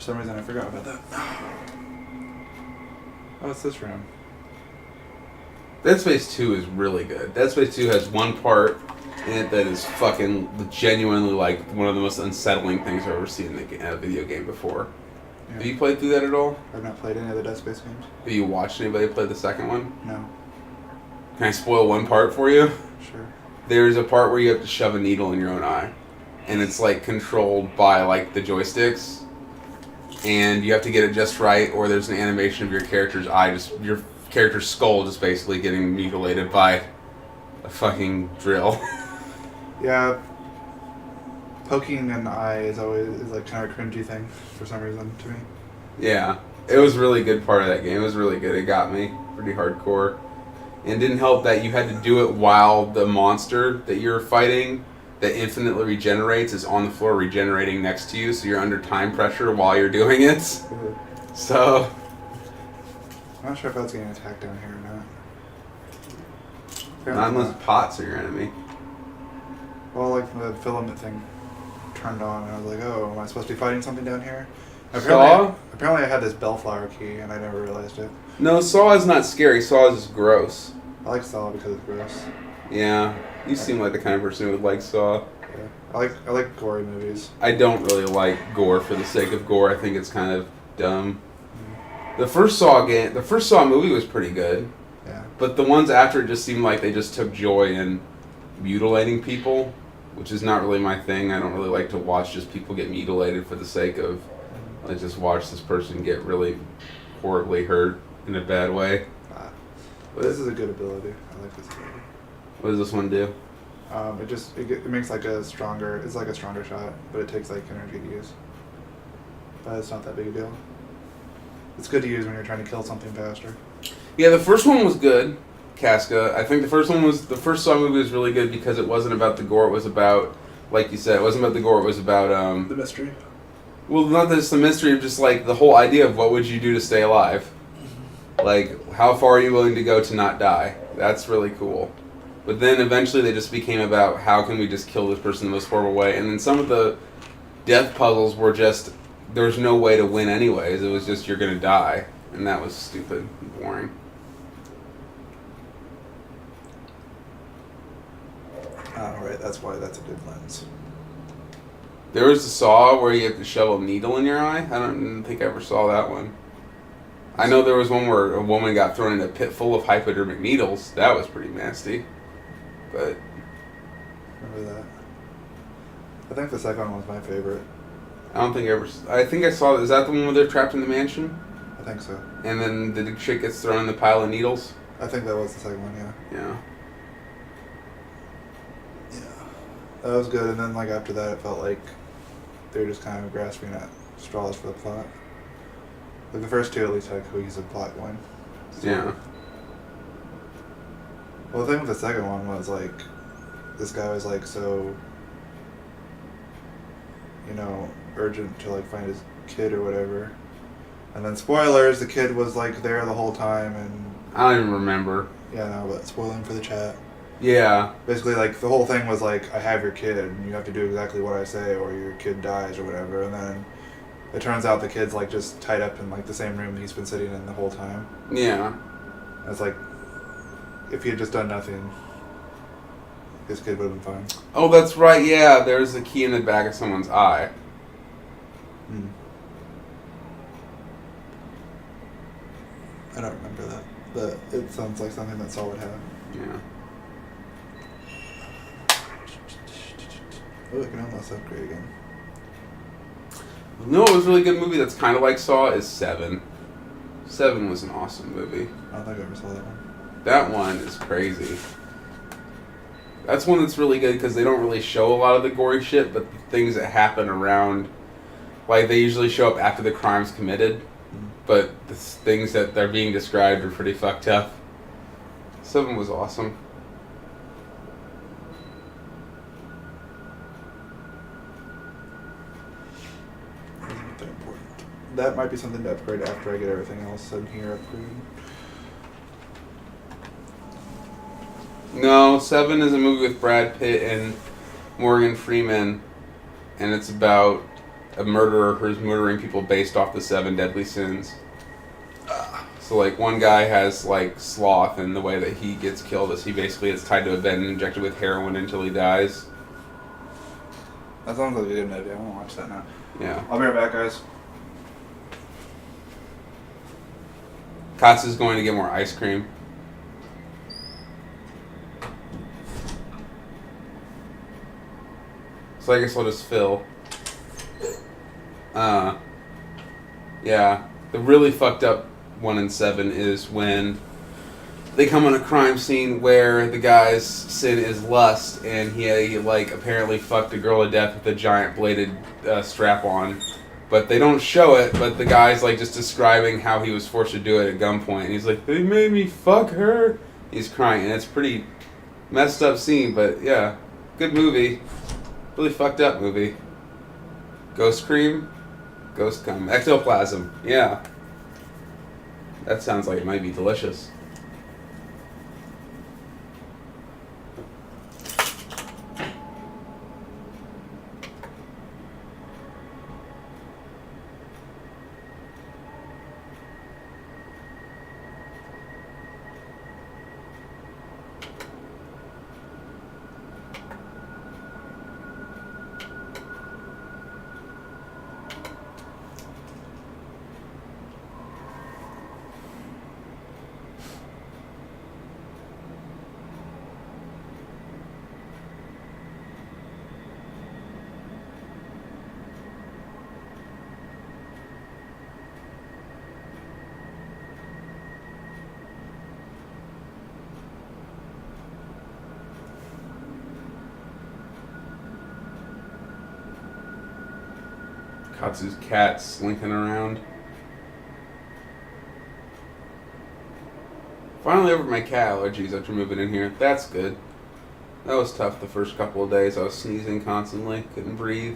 some reason I forgot about that. Oh, it's this room. Dead Space 2 is really good. Dead Space 2 has one part in it that is fucking genuinely like one of the most unsettling things I've ever seen in a video game before. Yeah. Have you played through that at all? I've not played any of the Dead Space games. Have you watched anybody play the second one? No. Can I spoil one part for you? Sure. There's a part where you have to shove a needle in your own eye. And it's like controlled by like the joysticks. And you have to get it just right, or there's an animation of your character's eye, your character's skull just basically getting mutilated by a fucking drill. Yeah. Poking an eye is like kind of a cringy thing for some reason to me. Yeah. It was a really good part of that game. It was really good. It got me pretty hardcore. And it didn't help that you had to do it while the monster that you're fighting that infinitely regenerates is on the floor regenerating next to you, so you're under time pressure while you're doing it. So I'm not sure if that's getting attacked down here or not. not unless pots are your enemy. Well, like the filament thing turned on, and I was like, "Oh, am I supposed to be fighting something down here?" Saw? Apparently, I had this bellflower key, and I never realized it. No, Saw is not scary. Saw is just gross. I like Saw because it's gross. Yeah, you seem like the kind of person who would like Saw. Yeah, I like gory movies. I don't really like gore for the sake of gore. I think it's kind of dumb. The first Saw movie was pretty good. Yeah. But the ones after it just seemed like they just took joy in mutilating people, which is not really my thing. I don't really like to watch just people get mutilated for the sake of, like, just watch this person get really horribly hurt in a bad way. But this is a good ability. I like this ability. What does this one do? It makes like it's like a stronger shot, but it takes like energy to use. But it's not that big a deal. It's good to use when you're trying to kill something faster. Yeah, the first one was good, Casca. I think the first Saw movie was really good because it wasn't about the gore. It was about, like you said, it wasn't about the gore. It was about the mystery. Well, not just the mystery of just like the whole idea of what would you do to stay alive. Like, how far are you willing to go to not die? That's really cool. But then eventually they just became about how can we just kill this person the most horrible way. And then some of the death puzzles were just, there's no way to win anyways. It was just you're going to die. And that was stupid and boring. Oh, right. That's why that's a good lens. There was a Saw where you have to shove a needle in your eye. I don't think I ever saw that one. I know there was one where a woman got thrown in a pit full of hypodermic needles. That was pretty nasty. But Remember that? I think the second one was my favorite. I think I saw. Is that the one where they're trapped in the mansion? I think so. And then the chick gets thrown in the pile of needles? I think that was the second one, yeah. Yeah. Yeah. That was good, and then like after that it felt like they were just kind of grasping at straws for the plot. Like the first two at least had a cohesive plot going. Yeah. Well, the thing with the second one was like, this guy was like so, urgent to like find his kid or whatever. And then spoilers, the kid was like there the whole time and... I don't even remember. Yeah, no, but spoiling for the chat. Yeah. Basically, like, the whole thing was like, I have your kid and you have to do exactly what I say or your kid dies or whatever. And then it turns out the kid's like just tied up in like the same room he's been sitting in the whole time. Yeah. And it's like, if he had just done nothing, his kid would have been fine. Oh, that's right. Yeah, there's a key in the back of someone's eye. Hmm. I don't remember that. But it sounds like something that Saul would have. Yeah. Oh, I can almost upgrade again. No, it was a really good movie that's kind of like Saw is Seven. Seven was an awesome movie. I don't think I ever saw that one. That one is crazy. That's one that's really good because they don't really show a lot of the gory shit, but the things that happen around, like they usually show up after the crime's committed, but the things that they're being described are pretty fucked up. Seven was awesome. Wasn't that important. That might be something to upgrade after I get everything else in here upgraded. No, Seven is a movie with Brad Pitt and Morgan Freeman, and it's about a murderer who's murdering people based off the 7 deadly sins. So like one guy has like sloth, and the way that he gets killed is he basically is tied to a bed and injected with heroin until he dies. That sounds like a good movie. I want to watch that now. Yeah. I'll be right back, guys. Katsu's going to get more ice cream. So I guess I'll just fill. Yeah. The really fucked up 1 and 7 is when they come on a crime scene where the guy's sin is lust, and he like apparently fucked a girl to death with a giant bladed strap on. But they don't show it, but the guy's like just describing how he was forced to do it at gunpoint. And he's like, they made me fuck her. He's crying, and it's a pretty messed up scene, but yeah. Good movie. Really fucked up movie. Ghost cream? Ghost cum. Ectoplasm. Yeah. That sounds like it might be delicious. Katsu's cat slinking around. Finally over my cat allergies after moving in here. That's good. That was tough the first couple of days. I was sneezing constantly. Couldn't breathe.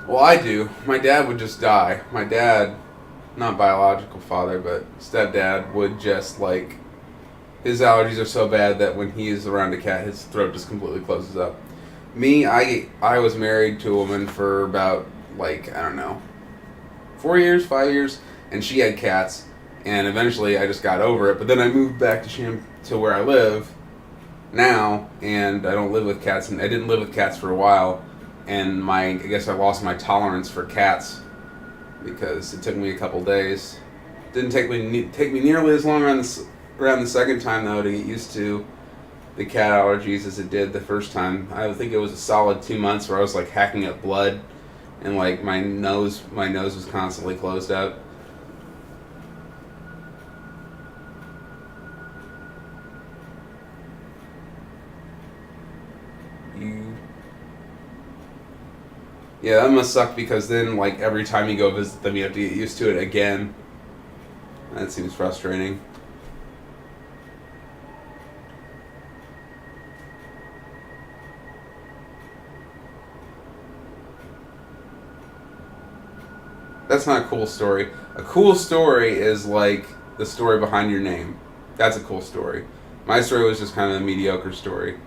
Well, I do. My dad would just die. My dad, not biological father, but stepdad, would just like, his allergies are so bad that when he is around a cat, his throat just completely closes up. Me, I was married to a woman for about, like, I don't know, 4 years, 5 years, and she had cats, and eventually I just got over it, but then I moved back to where I live now, and I don't live with cats, and I didn't live with cats for a while. And I guess I lost my tolerance for cats because it took me a couple days. Didn't take me nearly as long around the second time though to get used to the cat allergies as it did the first time. I think it was a solid 2 months where I was like hacking up blood, and like my nose was constantly closed up. Yeah, that must suck because then, like, every time you go visit them, you have to get used to it again. That seems frustrating. That's not a cool story. A cool story is, like, the story behind your name. That's a cool story. My story was just kind of a mediocre story.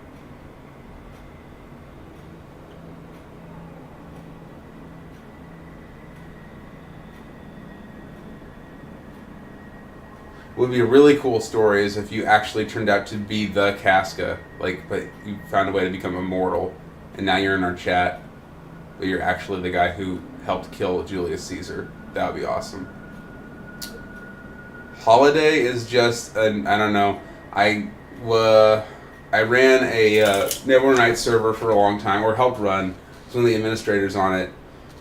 Would be a really cool story is if you actually turned out to be the Casca, like, but you found a way to become immortal, and now you're in our chat, but you're actually the guy who helped kill Julius Caesar. That would be awesome. Holiday is just I don't know. I ran a Neverwinter server for a long time, or helped run. I was one of the administrators on it,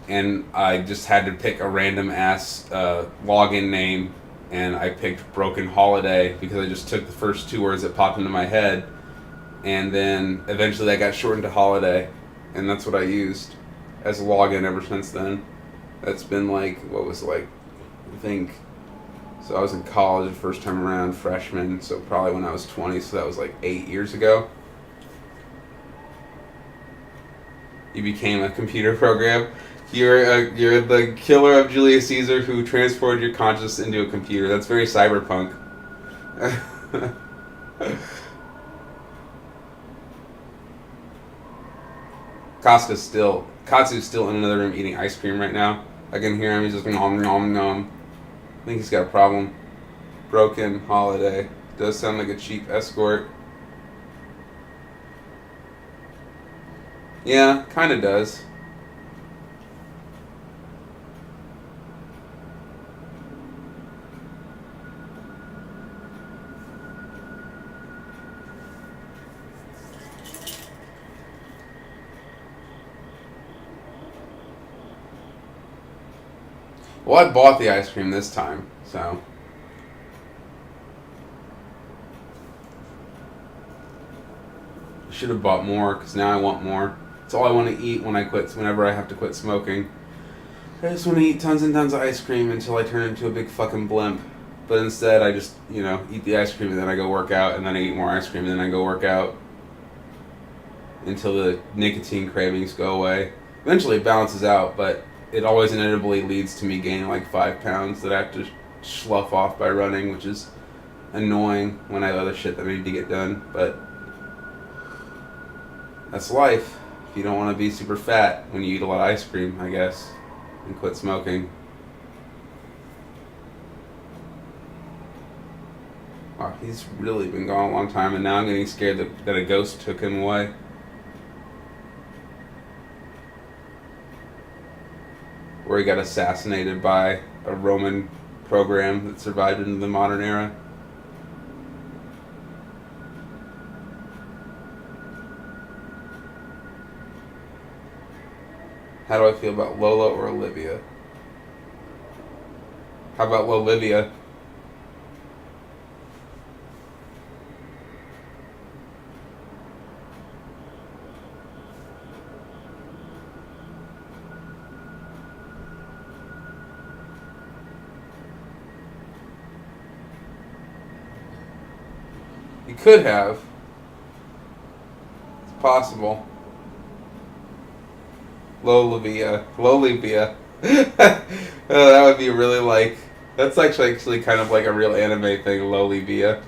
and I just had to pick a random ass login name. And I picked Broken Holiday because I just took the first 2 words that popped into my head, and then eventually that got shortened to Holiday, and that's what I used. as a login ever since then. That's been like, what was like, I think, so I was in college the first time around, freshman, so probably when I was 20, so that was like 8 years ago. You became a computer program. You're the killer of Julius Caesar who transported your conscious into a computer. That's very cyberpunk. Katsu's still in another room eating ice cream right now. I can hear him. He's just nom nom nom. I think he's got a problem. Broken holiday. Does sound like a cheap escort. Yeah, kind of does. Well, I bought the ice cream this time, so. I should have bought more, because now I want more. It's all I want to eat whenever I have to quit smoking. I just want to eat tons and tons of ice cream until I turn into a big fucking blimp. But instead, I just, eat the ice cream and then I go work out, and then I eat more ice cream and then I go work out. Until the nicotine cravings go away. Eventually it balances out, but it always inevitably leads to me gaining like 5 pounds that I have to slough off by running, which is annoying when I have other shit that I need to get done. But that's life. If you don't want to be super fat when you eat a lot of ice cream, I guess, and quit smoking. Wow, he's really been gone a long time, and now I'm getting scared that a ghost took him away. Where he got assassinated by a Roman program that survived into the modern era. How do I feel about Lola or Olivia? How about Lolivia? You could have. It's possible. Lolivia. Oh, that would be really like. That's actually kind of like a real anime thing, Lolivia.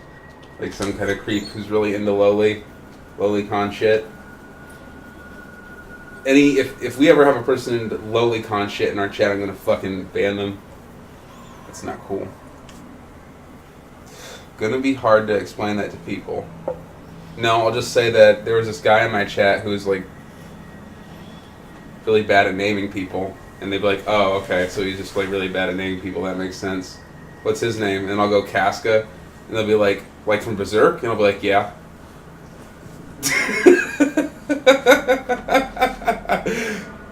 Like some kind of creep who's really into Lolicon shit. If we ever have a person into Lolicon shit in our chat, I'm gonna fucking ban them. That's not cool. Gonna be hard to explain that to people. No, I'll just say that there was this guy in my chat who was like really bad at naming people, and they'd be like, "Oh, okay, so he's just like really bad at naming people. That makes sense. What's his name?" And I'll go Casca, and they'll be like from Berserk, and I'll be like, "Yeah."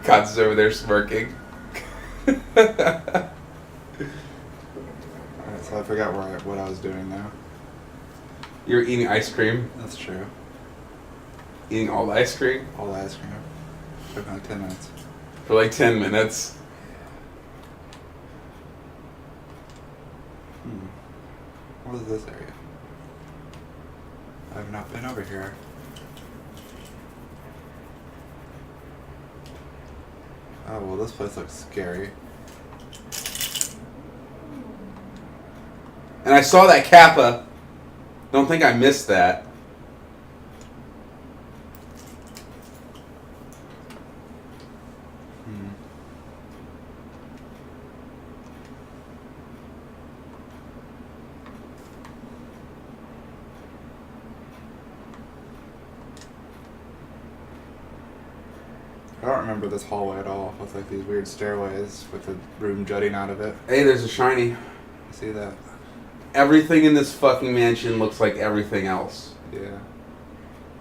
Katsu's over there smirking. So I forgot what I was doing now. You're eating ice cream. That's true. Eating all the ice cream? All the ice cream. Took like 10 minutes. For like 10 minutes. What is this area? I've not been over here. Oh, well, this place looks scary. And I saw that Kappa. Don't think I missed that. I don't remember this hallway at all, with like these weird stairways with the room jutting out of it. Hey, there's a shiny. I see that. Everything in this fucking mansion looks like everything else. Yeah.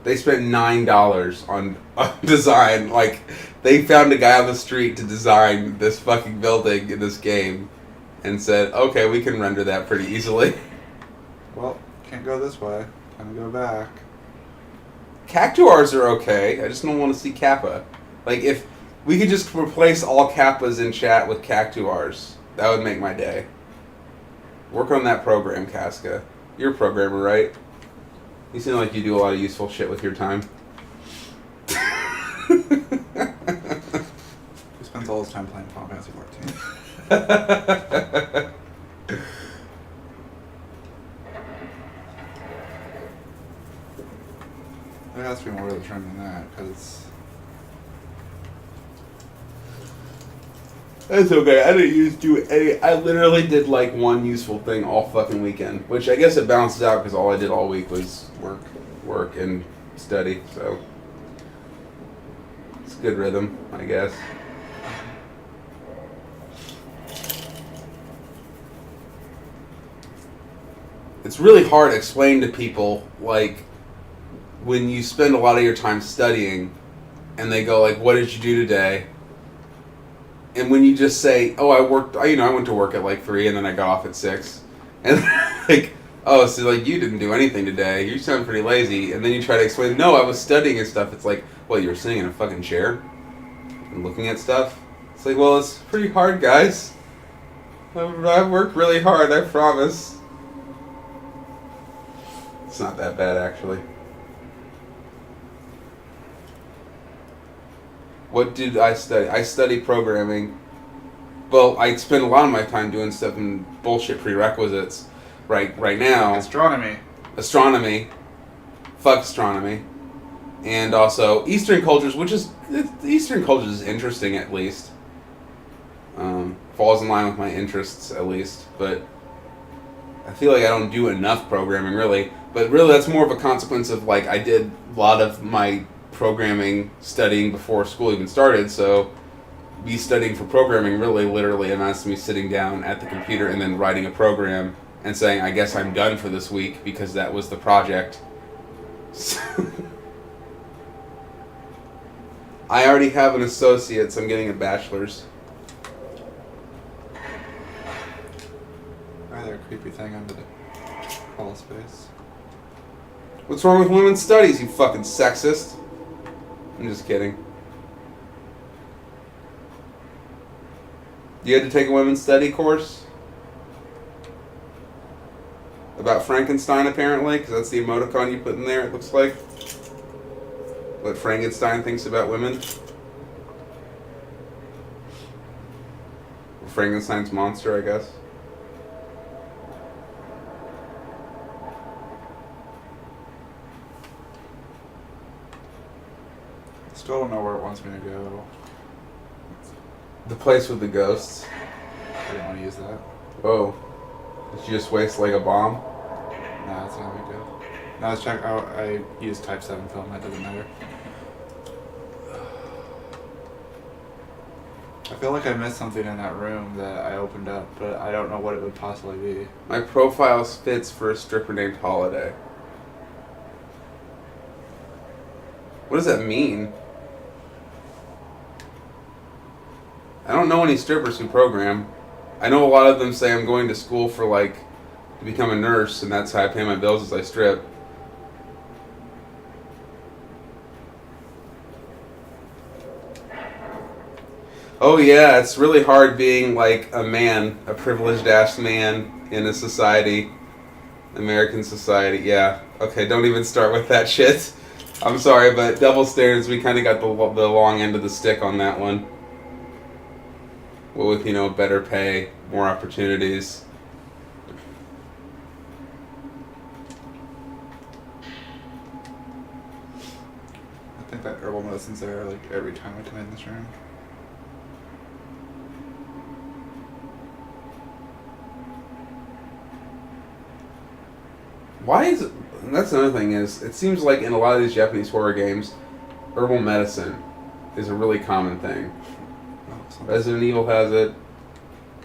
They spent $9 on design. Like, they found a guy on the street to design this fucking building in this game and said, okay, we can render that pretty easily. Well, can't go this way. Gonna go back. Cactuars are okay. I just don't want to see Kappa. Like, if We could just replace all Kappas in chat with Cactuars. That would make my day. Work on that program, Casca. You're a programmer, right? You seem like you do a lot of useful shit with your time. He spends all his time playing Final Fantasy 14. There has to be more to the term than that, because That's okay. I didn't do any. I literally did like one useful thing all fucking weekend, which I guess it balances out because all I did all week was work, and study. So it's good rhythm, I guess. It's really hard to explain to people, like, when you spend a lot of your time studying, and they go like, "What did you do today?" And when you just say, "Oh, I went to work at like 3 and then I got off at 6," and like, "Oh, so like you didn't do anything today? You sound pretty lazy." And then you try to explain, "No, I was studying and stuff." It's like, "Well, you were sitting in a fucking chair and looking at stuff." It's like, "Well, it's pretty hard, guys. I worked really hard. I promise." It's not that bad, actually. What did I study? I studied programming. Well, I spend a lot of my time doing stuff in bullshit prerequisites right now. astronomy. Astronomy. Fuck astronomy. And also Eastern cultures, Eastern cultures is interesting at least. Falls in line with my interests at least, but I feel like I don't do enough programming really. But really that's more of a consequence of like I did a lot of my programming studying before school even started, so me studying for programming really literally amounts to me sitting down at the computer and then writing a program and saying, I guess I'm done for this week because that was the project. I already have an associate's, I'm getting a bachelor's. Rather a creepy thing under the crawl space. What's wrong with women's studies, you fucking sexist? I'm just kidding. You had to take a women's study course? About Frankenstein, apparently? Because that's the emoticon you put in there, it looks like. What Frankenstein thinks about women? Or Frankenstein's monster, I guess. Still don't know where it wants me to go. The place with the ghosts. I didn't want to use that. Whoa. Did you just waste like a bomb? No, that's not a big deal. No, let's check out. I used Type 7 film, that doesn't matter. I feel like I missed something in that room that I opened up, but I don't know what it would possibly be. My profile fits for a stripper named Holiday. What does that mean? I don't know any strippers who program. I know a lot of them say I'm going to school for like to become a nurse and that's how I pay my bills as I strip. Oh yeah, it's really hard being like a man, a privileged ass man in a society, American society. Yeah. Okay, don't even start with that shit. I'm sorry, but double standards, we kind of got the long end of the stick on that one. Well, with, you know, better pay, more opportunities. I think that herbal medicine's there like every time I come in this room. Why is it... And that's another thing is, it seems like in a lot of these Japanese horror games, herbal medicine is a really common thing. Resident Evil has it.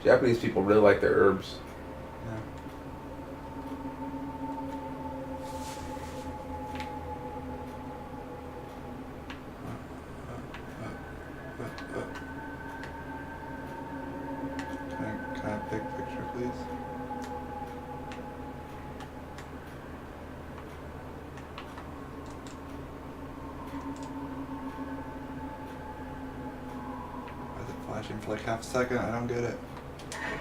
Japanese people really like their herbs. Yeah. Can I take a picture, please? flashing for like half a second. I don't get it.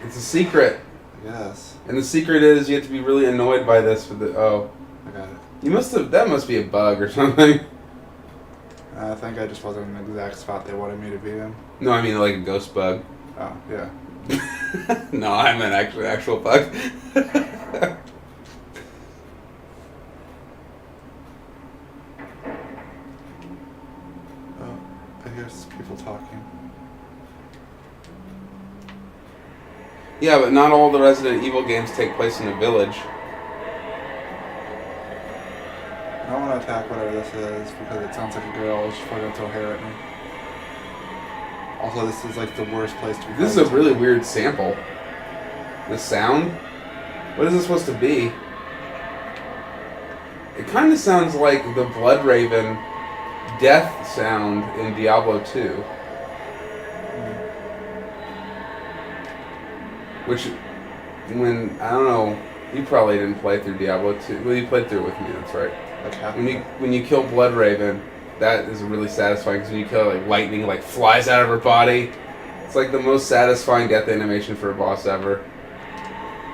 It's a secret. I guess. And the secret is you have to be really annoyed by this for the. Oh. I got it. You must have. That must be a bug or something. I think I just wasn't in the exact spot they wanted me to be in. No, I mean like a ghost bug. Oh, yeah. No, I meant actual bug. Oh, I hear people talking. Yeah, but not all the Resident Evil games take place in a village. I don't want to attack whatever this is because it sounds like a girl. She's probably gonna throw hair at me. Also, this is like the worst place to be. This is a really weird sample. The sound? What is this supposed to be? It kind of sounds like the Bloodraven death sound in Diablo 2. Which, when, I don't know, you probably didn't play through Diablo 2. Well, you played through it with me, that's right. Like half When you kill Bloodraven, that is really satisfying because when you kill her, like lightning like flies out of her body. It's like the most satisfying death animation for a boss ever.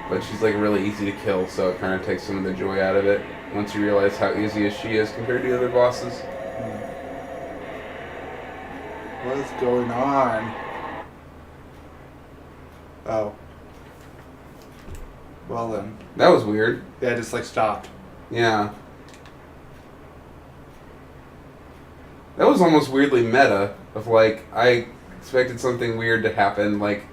But she's like really easy to kill, so it kind of takes some of the joy out of it once you realize how easy she is compared to the other bosses. What is going on? Oh. Well then. That was weird. Yeah, it just like stopped. Yeah. That was almost weirdly meta, of like, I expected something weird to happen, like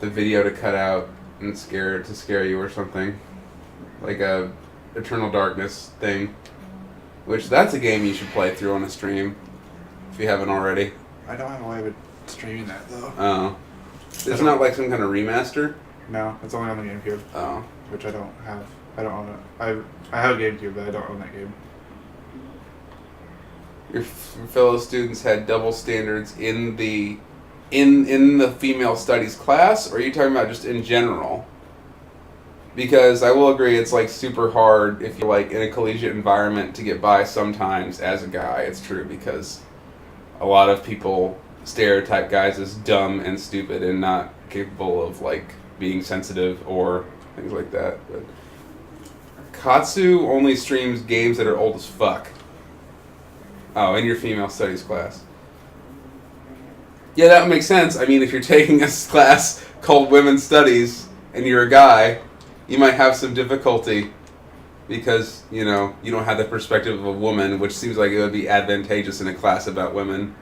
the video to cut out and scare you or something. Like a Eternal Darkness thing. Which, that's a game you should play through on a stream, if you haven't already. I don't have a way of streaming that though. Oh. It's not like some kind of remaster? No, it's only on the GameCube. Oh. Which I don't have. I don't own it. I have a GameCube, but I don't own that game. Your fellow students had double standards in the female studies class, or are you talking about just in general? Because I will agree, it's like super hard if you're like in a collegiate environment to get by sometimes as a guy. It's true because a lot of people stereotype guys as dumb and stupid and not capable of like being sensitive or things like that. But Katsu only streams games that are old as fuck. Oh, in your female studies class. Yeah, that would make sense. I mean, if you're taking a class called Women's Studies and you're a guy, you might have some difficulty because, you know, you don't have the perspective of a woman, which seems like it would be advantageous in a class about women.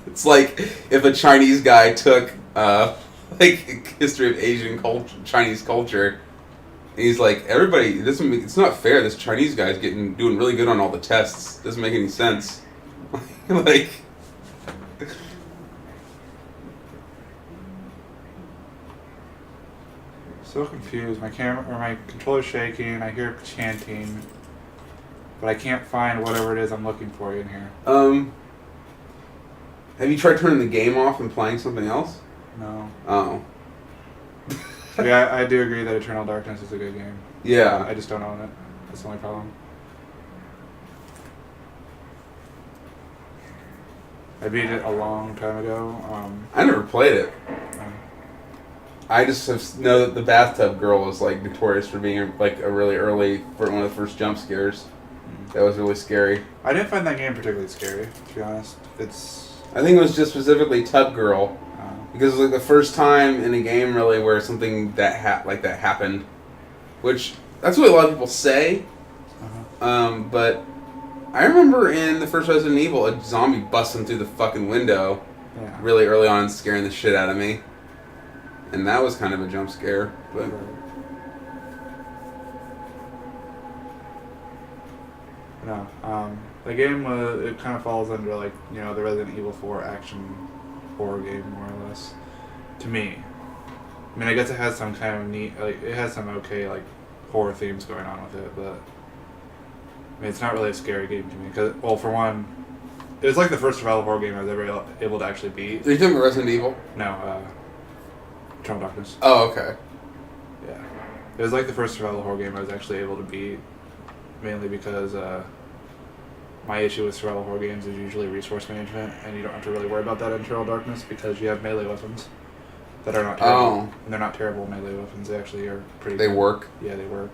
It's like if a Chinese guy took, like, history of Asian culture, Chinese culture, and he's like, everybody, it's not fair, this Chinese guy's doing really good on all the tests. Doesn't make any sense. Like... So confused. My controller's shaking. I hear chanting, but I can't find whatever it is I'm looking for in here. Have you tried turning the game off and playing something else? No. Oh. Yeah, I do agree that Eternal Darkness is a good game. Yeah. I just don't own it. That's the only problem. I beat it a long time ago. I never played it. I just know that the bathtub girl was like notorious for being like a really early, one of the first jump scares. That was really scary. I didn't find that game particularly scary, to be honest. I think it was just specifically Tub Girl, because it was like the first time in a game really where something like that happened, which that's what a lot of people say. But I remember in the first Resident Evil, a zombie busting through the fucking window, really early on, scaring the shit out of me. And that was kind of a jump scare, but... No, the game, it kind of falls under, like, you know, the Resident Evil 4 action horror game, more or less, to me. I mean, I guess it has some kind of neat, like, it has some okay, like, horror themes going on with it, but... I mean, it's not really a scary game to me, because, well, for one, it was like the first survival horror game I was ever able to actually beat. Are you talking about Resident Evil? No, Eternal Darkness. Oh, okay. Yeah. It was like the first survival horror game I was actually able to beat, mainly because my issue with survival horror games is usually resource management, and you don't have to really worry about that in Eternal Darkness because you have melee weapons that are not terrible. Oh. And they're not terrible melee weapons. They actually are pretty They good. work. Yeah, they work.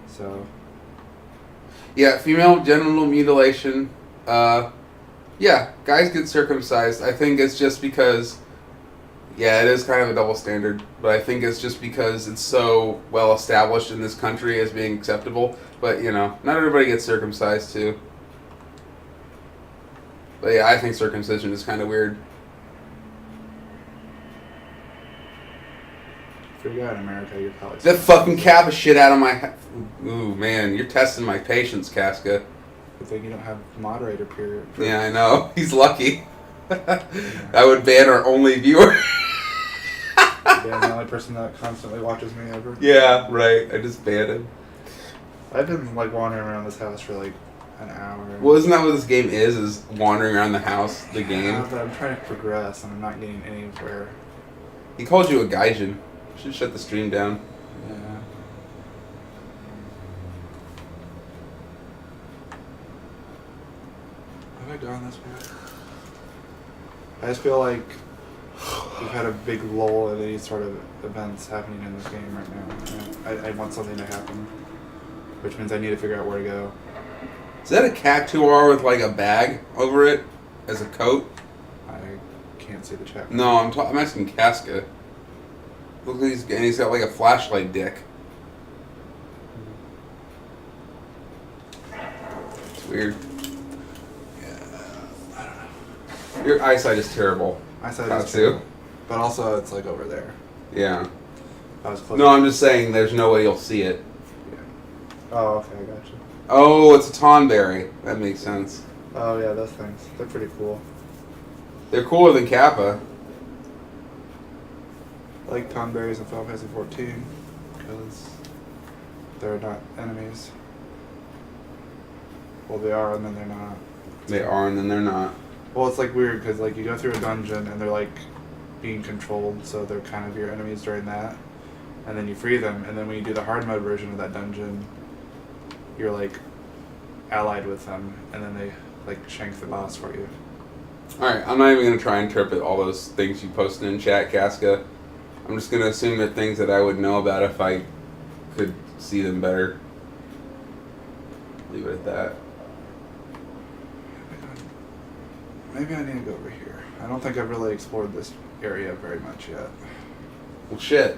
So, Yeah, female genital mutilation. Yeah, guys get circumcised. I think it's just because. Yeah, it is kind of a double standard, but I think it's just because it's so well established in this country as being acceptable. But, you know, not everybody gets circumcised, too. But yeah, I think circumcision is kind of weird. if you're a guy in America, you're probably... That fucking Kappa shit out of my... Ooh, man, you're testing my patience, Casca. Good thing you don't have moderator period. Yeah, I know. He's lucky. I would ban our only viewer. Yeah, I'm the only person that constantly watches me ever. Yeah, right. I just banned him. I've been like wandering around this house for like an hour. Well, isn't that what this game is wandering around the house, the Yeah, game? but I'm trying to progress and I'm not getting anywhere. He called you a gaijin. Should shut the stream down. Yeah. Have I gone this way? I just feel like we've had a big lull in any sort of events happening in this game right now. And I want something to happen, which means I need to figure out where to go. Is that a cactuar with like a bag over it as a coat? I can't see the chat. No, I'm asking Casca. Look, he's got like a flashlight dick. It's weird. I don't know. Your eyesight is terrible. I said How it's to? true, but also it's like over there. Yeah. I was close. No, I'm just saying there's no way you'll see it. Yeah. Oh, okay, I got you. Oh, it's a tonberry. That makes sense. Oh yeah, those things. They're pretty cool. They're cooler than Kappa. I like tonberries in Final Fantasy 14 because they're not enemies. Well, they are, and then they're not. They are, and then they're not. Well, it's like weird because like you go through a dungeon and they're like being controlled, so they're kind of your enemies during that, and then you free them, and then when you do the hard mode version of that dungeon, you're like allied with them, and then they like shank the boss for you. Alright, I'm not even going to try and interpret all those things you posted in chat, Casca. I'm just going to assume they're things that I would know about if I could see them better. Leave it at that. Maybe I need to go over here. I don't think I've really explored this area very much yet. Well, shit.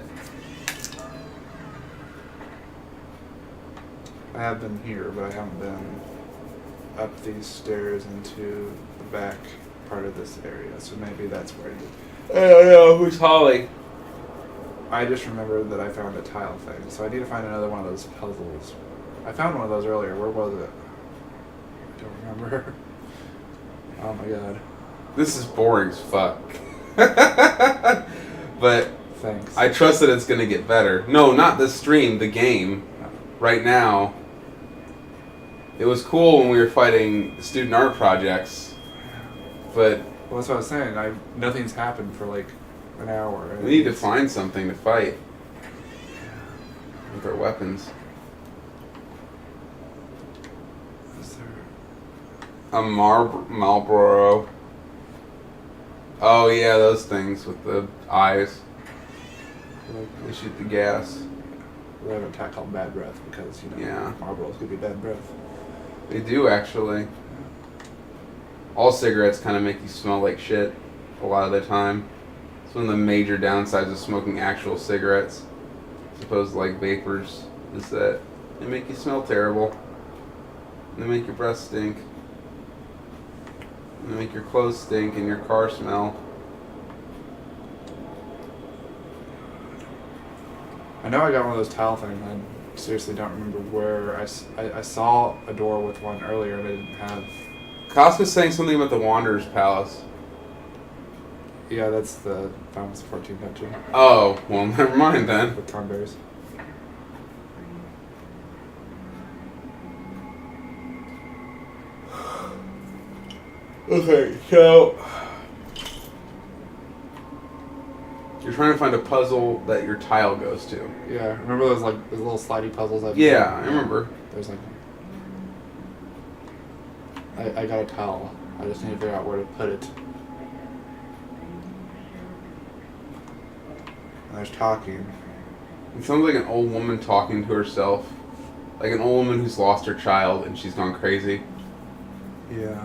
I have been here, but I haven't been up these stairs into the back part of this area, so maybe that's where you... I don't know. Who's Holly? I just remembered that I found a tile thing, so I need to find another one of those puzzles. I found one of those earlier. Where was it? I don't remember. Oh my god. This is boring as fuck. But Thanks. I trust that it's going to get better. No, not the stream, the game. Right now. It was cool when we were fighting student art projects, but Well, that's what I was saying. Nothing's happened for like an hour. we need to find something to fight with our weapons. Is there... A Marlboro. Oh yeah, those things with the eyes. They shoot the gas. We have an attack called Bad Breath because, you know, Yeah. Marlboro's could be bad breath. They do actually. All cigarettes kind of make you smell like shit a lot of the time. It's one of the major downsides of smoking actual cigarettes, as opposed to like vapors, is that they make you smell terrible. They make your breath stink. They make your clothes stink and your car smell. I know I got one of those tile things. I seriously don't remember where. I saw a door with one earlier and I didn't have... Casca's saying something about the Wanderer's Palace. Yeah, that's the Final Fantasy 14 dungeon Oh, well, never mind then. with tonberries. Okay, so you're trying to find a puzzle that your tile goes to. Yeah, remember those like those little slidey puzzles? Yeah, I remember. There's like... I got a towel. I just need to figure out where to put it. And there's talking. It sounds like an old woman talking to herself. Like an old woman who's lost her child and she's gone crazy. Yeah.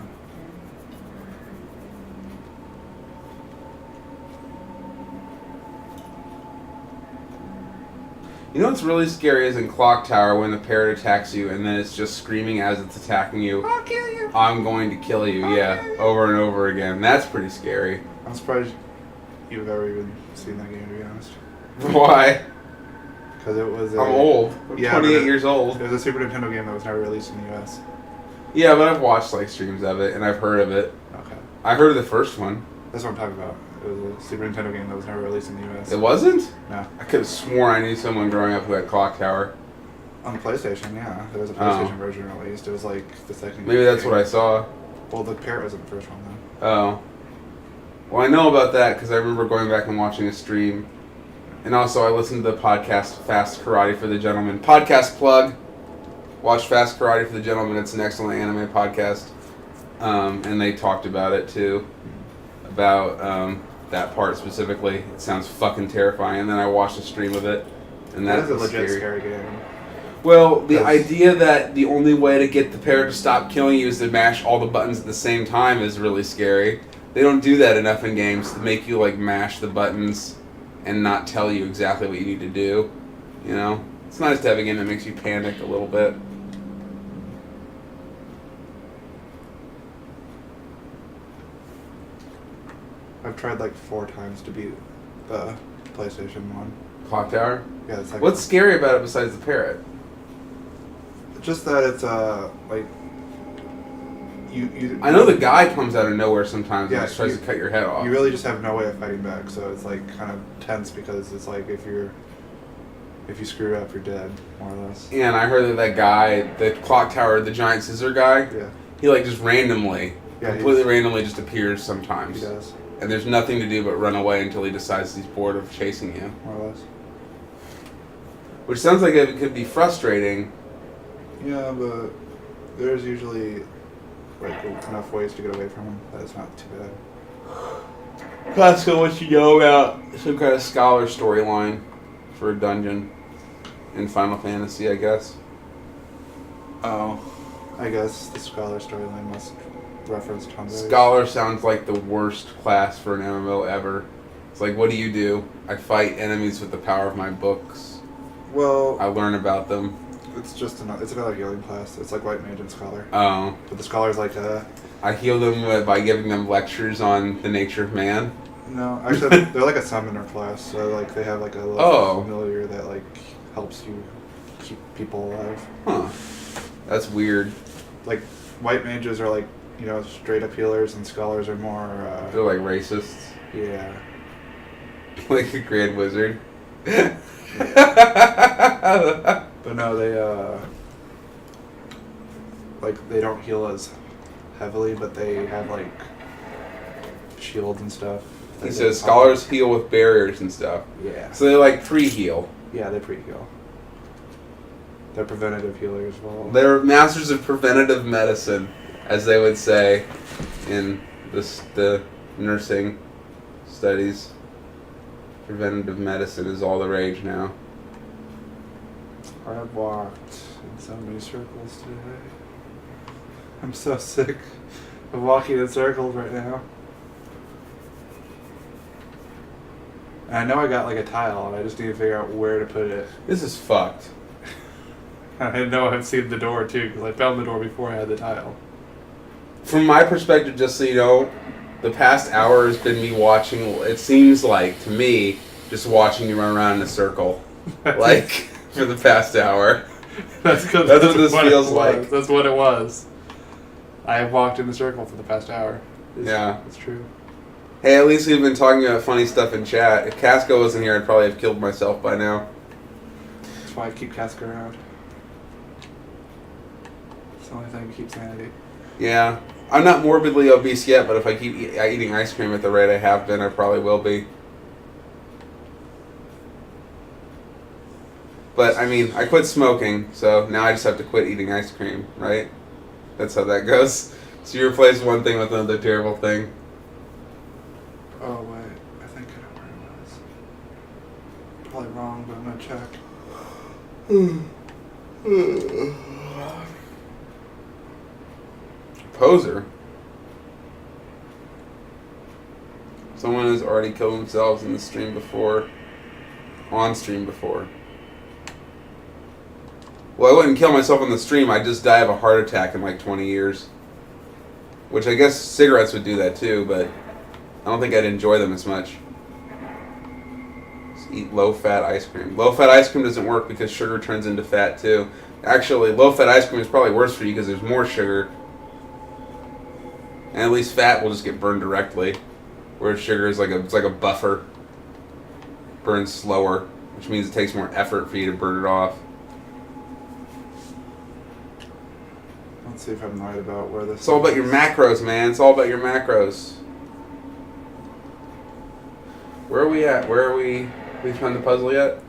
You know what's really scary is in Clock Tower when the parrot attacks you and then it's just screaming as it's attacking you. I'll kill you. I'm going to kill you, over and over again. That's pretty scary. I'm surprised you've ever even seen that game, to be honest. Why? Because it was. I'm old. I'm Yeah, 28 years old. It was a Super Nintendo game that was never released in the US. Yeah, but I've watched like streams of it and I've heard of it. Okay. I heard of the first one. That's what I'm talking about. It was a Super Nintendo game that was never released in the US. It wasn't? No. I could have sworn I knew someone growing up who had Clock Tower. On the PlayStation, yeah. There was a PlayStation version released. It was like the second. Maybe that's what I saw. Well, the parrot was in the first one, though. Oh. Well, I know about that because I remember going back and watching a stream. And also, I listened to the podcast Fast Karate for the Gentleman. Podcast plug. Watch Fast Karate for the Gentleman. It's an excellent anime podcast. And they talked about it, too. About that part specifically. It sounds fucking terrifying. And then I watched a stream of it. And That that is a was legit scary. game. Well, the Yes. idea that the only way to get the parrot to stop killing you is to mash all the buttons at the same time is really scary. They don't do that enough in games to make you like mash the buttons and not tell you exactly what you need to do. You know? It's nice to have a game that makes you panic a little bit. I've tried like 4 times to beat the PlayStation 1. Clock Tower? Yeah, it's like. What's scary about it besides the parrot? Just that it's like. You. I know the guy comes out of nowhere sometimes Yeah, and just tries you- to cut your head off. You really just have no way of fighting back, so it's like kind of tense because it's like if you screw up, you're dead, more or less. And I heard that guy, the Clock Tower, the giant scissor guy, Yeah, he like just randomly, Yeah, completely he's- randomly just appears sometimes. he does, And there's nothing to do but run away until he decides he's bored of chasing you. more or less. Which sounds like it could be frustrating. Yeah, but there's usually like enough ways to get away from him that it's not too bad. Costco, what you know about some kind of scholar storyline for a dungeon in Final Fantasy, I guess? Oh, I guess the Scholar storyline must reference Tomboy. Scholar sounds like the worst class for an MMO ever. It's like, what do? I fight enemies with the power of my books. Well, I learn about them. it's another healing class. It's like White Mage and Scholar. Oh. But the Scholar's like I heal them by giving them lectures on the nature of man. no, actually they're like a summoner class. So like they have like a little Oh. familiar that like helps you keep people alive. Huh. That's weird. Like White Mages are like straight up healers, and Scholars are more They're like racists. yeah. Like a Grand Wizard. But no, they like they don't heal as heavily, but they have like shields and stuff. He says scholars heal with barriers and stuff. Yeah. So they like pre-heal. Yeah, they pre-heal. They're preventative healers. Well, They're masters of preventative medicine, as they would say in the nursing studies. Preventative medicine is all the rage now. I've walked in so many circles today. I'm so sick of walking in circles right now. And I know I got like a tile, and I just need to figure out where to put it. This is fucked. I know I've seen the door too, because I found the door before I had the tile. From my perspective, just so you know, the past hour has been me watching, it seems like, to me, just watching you run around in a circle. Like, for the past hour. That's what this feels it was. like. That's what it was. I have walked in the circle for the past hour. Yeah. It's true. Hey, at least we've been talking about funny stuff in chat. If Casco wasn't here, I'd probably have killed myself by now. That's why I keep Casca around. It's the only thing that keeps sanity. Yeah. I'm not morbidly obese yet, but if I keep eating ice cream at the rate I have been, I probably will be. But, I mean, I quit smoking, so now I just have to quit eating ice cream, right? That's how that goes. So you replace one thing with another terrible thing. Oh wait, I think I know where it was. Probably wrong, but I'm gonna check. Poser. Someone has already killed themselves in the stream before. On stream before. Well, I wouldn't kill myself on the stream. I'd just die of a heart attack in like 20 years. Which I guess cigarettes would do that too, but I don't think I'd enjoy them as much. Just eat low-fat ice cream. Low-fat ice cream doesn't work because sugar turns into fat too. Actually, low-fat ice cream is probably worse for you because there's more sugar. And at least fat will just get burned directly. Whereas sugar is it's like a buffer. Burns slower, which means it takes more effort for you to burn it off. Let's see if I'm right about where this. It's all about your macros, man. It's all about your macros. Where are we at? Where are we? We found the puzzle yet?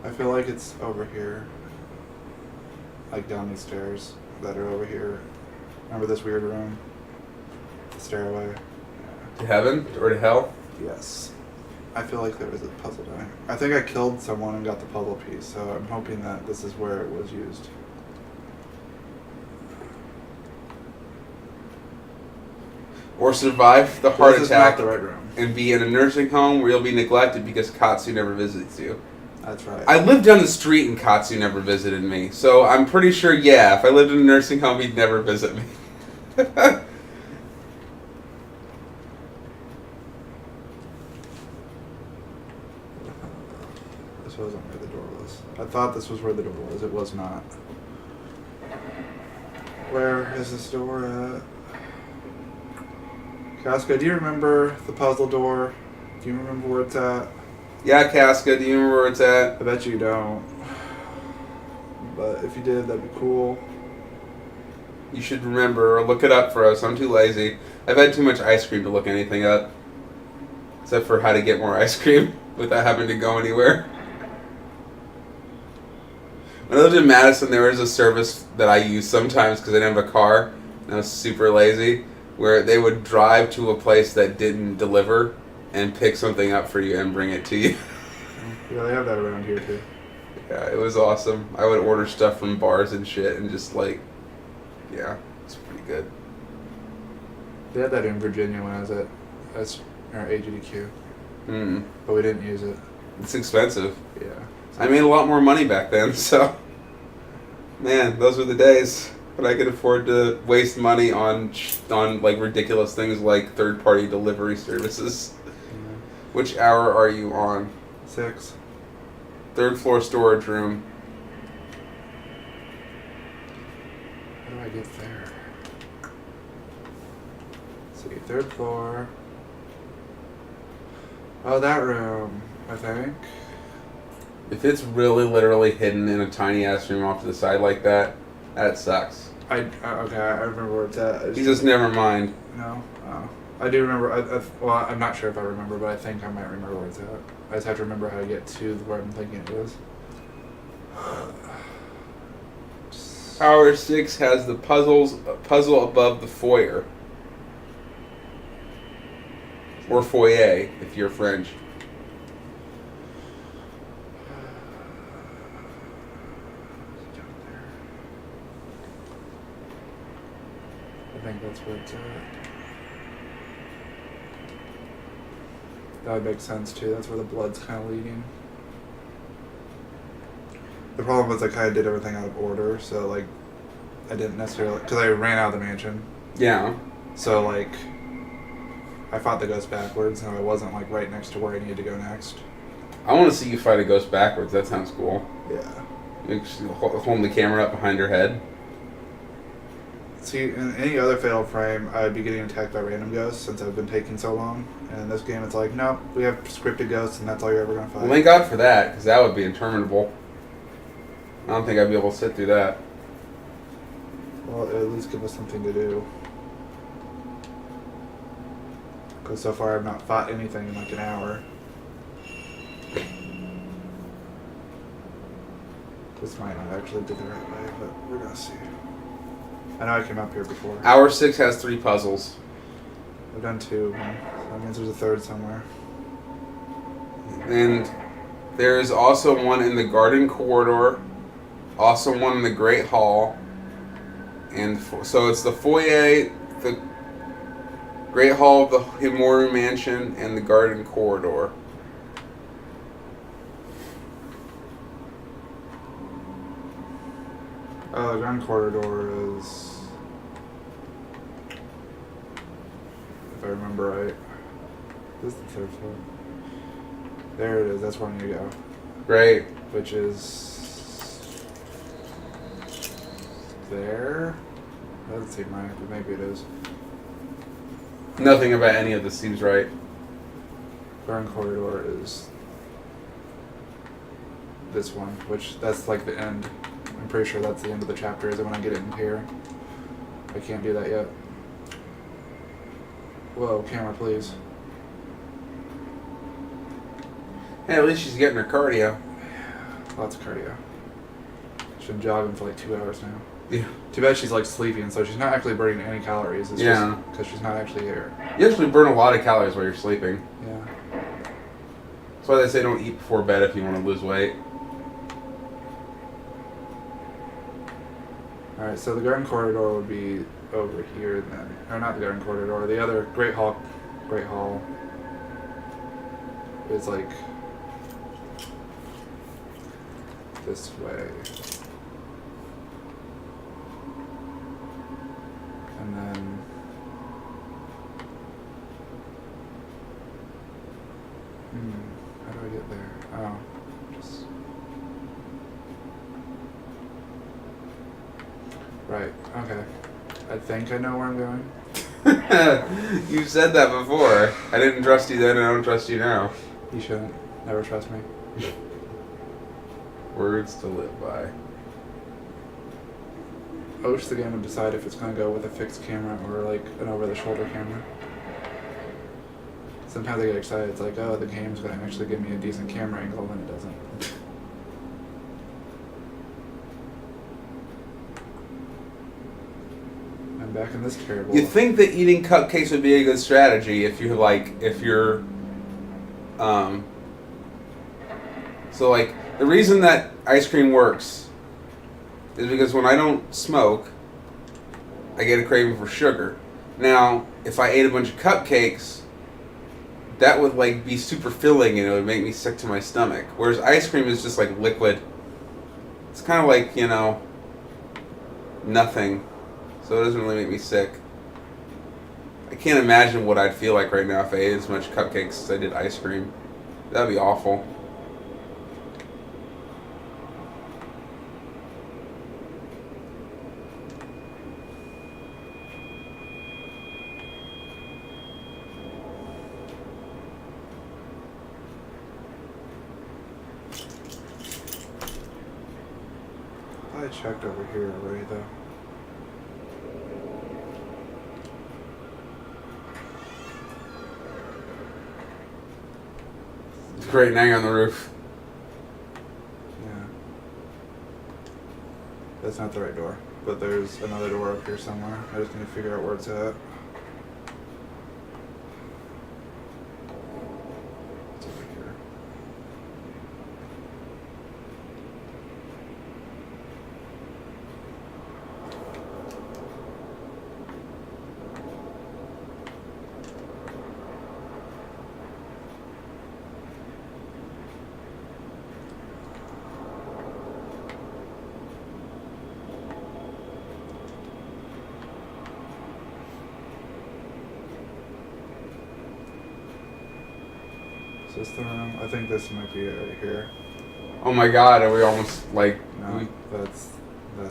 I feel like it's over here. Like down these stairs that are over here. Remember this weird room? The stairway. To heaven or to hell? Yes. I feel like there was a puzzle down here. I think I killed someone and got the puzzle piece, so I'm hoping that this is where it was used. Or survive the heart This attack is not the right room. and be in a nursing home where you'll be neglected because Katsu never visits you. That's right. I lived down the street and Katsu never visited me, so I'm pretty sure, yeah, if I lived in a nursing home, he'd never visit me. This wasn't where the door was. I thought this was where the door was. It was not. Where is this door at? Casca, do you remember the puzzle door? Do you remember where it's at? Yeah, Casca, do you remember where it's at? I bet you don't. But if you did, that'd be cool. You should remember, or look it up for us. I'm too lazy. I've had too much ice cream to look anything up. Except for how to get more ice cream without having to go anywhere. When I lived in Madison, there was a service that I used sometimes because I didn't have a car, and I was super lazy, where they would drive to a place that didn't deliver and pick something up for you and bring it to you. Yeah, they have that around here too. Yeah, it was awesome. I would order stuff from bars and shit and just yeah, it's pretty good. They had that in Virginia when I was at AGDQ, but we didn't use it. It's expensive. Yeah. I made a lot more money back then, so man, those were the days when I could afford to waste money on like ridiculous things like third-party delivery services. Yeah. Which hour are you on? 6. 3rd floor storage room. How do I get there? Let's see, 3rd floor. Oh, that room, I think. If it's really literally hidden in a tiny ass room off to the side like that, that sucks. Okay, I remember where it's at. You just never mind. No? Oh. I do remember, well, I'm not sure if I remember, but I think I might remember where it's at. I just have to remember how to get to where I'm thinking it is. Tower 6 has the puzzle above the foyer. Or foyer, if you're French. I think that's where it's at. That would make sense too. That's where the blood's kind of leading. The problem was I kind of did everything out of order, so like I didn't necessarily, because I ran out of the mansion. Yeah. So like I fought the ghost backwards, and I wasn't like right next to where I needed to go next. I want to see you fight a ghost backwards. That sounds cool. Yeah. You just holding the camera up behind her head. See, in any other Fatal Frame, I'd be getting attacked by random ghosts since I've been taking so long. And in this game, it's like, nope, we have scripted ghosts, and that's all you're ever going to fight. Well, thank God for that, because that would be interminable. I don't think I'd be able to sit through that. Well, at least give us something to do. Because so far I've not fought anything in like an hour. This might not actually be the right way, but we're going to see. I know I came up here before. Hour 6 has 3 puzzles. I've done 2. So that means there's a third somewhere. And there's also one in the garden corridor, also one in the Great Hall, and so it's the foyer, the Great Hall of the Himuru Mansion, and the garden corridor. The Grand Corridor is, if I remember right, this is the 3rd floor. There it is. That's where I need to go. Great. Which is there. Doesn't seem right, but maybe it is. Nothing about any of this seems right. Grand Corridor is this one, which that's like the end. I'm pretty sure that's the end of the chapter. Is it when I get it in here? I can't do that yet. Whoa, camera, please. Hey, at least she's getting her cardio. Lots of cardio. She's been jogging for like 2 hours now. Yeah. Too bad she's like sleeping, so she's not actually burning any calories. It's Yeah. just because she's not actually here. You actually burn a lot of calories while you're sleeping. Yeah. That's why they say don't eat before bed if you want to lose weight. Alright, so the garden corridor would be over here then. Or not the garden corridor, the other Great Hall is like this way. And then how do I get there? Oh, just right. Okay. I think I know where I'm going. You've said that before. I didn't trust you then, and I don't trust you now. You shouldn't. Never trust me. Words to live by. I wish the game would decide if it's going to go with a fixed camera or like an over-the-shoulder camera. Sometimes I get excited. It's like, oh, the game's going to actually give me a decent camera angle, and it doesn't. I'm back in this terrible. You'd think that eating cupcakes would be a good strategy if you if you're, so like the reason that ice cream works is because when I don't smoke, I get a craving for sugar. Now, if I ate a bunch of cupcakes, that would like be super filling and it would make me sick to my stomach. Whereas ice cream is just like liquid. It's kind of like, nothing. So it doesn't really make me sick. I can't imagine what I'd feel like right now if I ate as much cupcakes as I did ice cream. That'd be awful. I checked over here already, though. It's great, now you're on the roof. Yeah. That's not the right door. But there's another door up here somewhere. I just need to figure out where it's at. It's over here. Is this the room? I think this might be it right here. Oh my god, are we almost like... No, that's the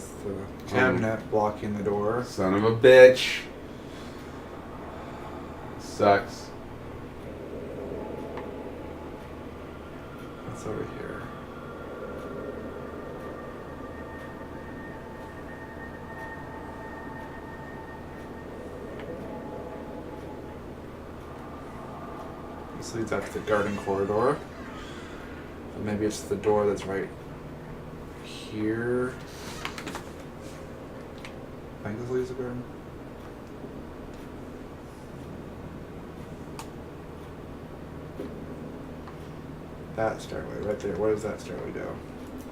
cabinet blocking the door. Son of a bitch. Sucks. It's over here. This leads out to the garden corridor. And maybe it's the door that's right here. I think this leaves the garden. That stairway right there. Where does that stairway go?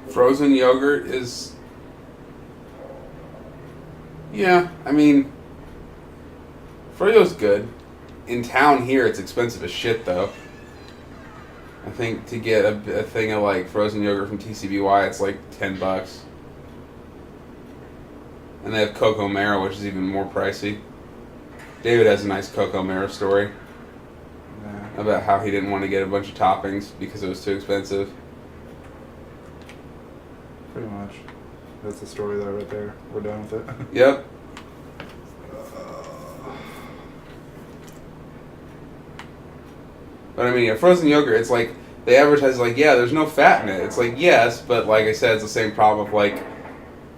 Frozen yogurt is. Yeah, I mean, Froyo's good. In town here, it's expensive as shit, though. I think to get a thing of like frozen yogurt from TCBY, it's like $10. And they have Coco Mero, which is even more pricey. David has a nice Coco Mero story Yeah. about how he didn't want to get a bunch of toppings because it was too expensive. Pretty much. That's the story though right there. We're done with it. Yep. But I mean, a frozen yogurt, it's like, they advertise like, yeah, there's no fat in it. It's like, yes, but like I said, it's the same problem of like,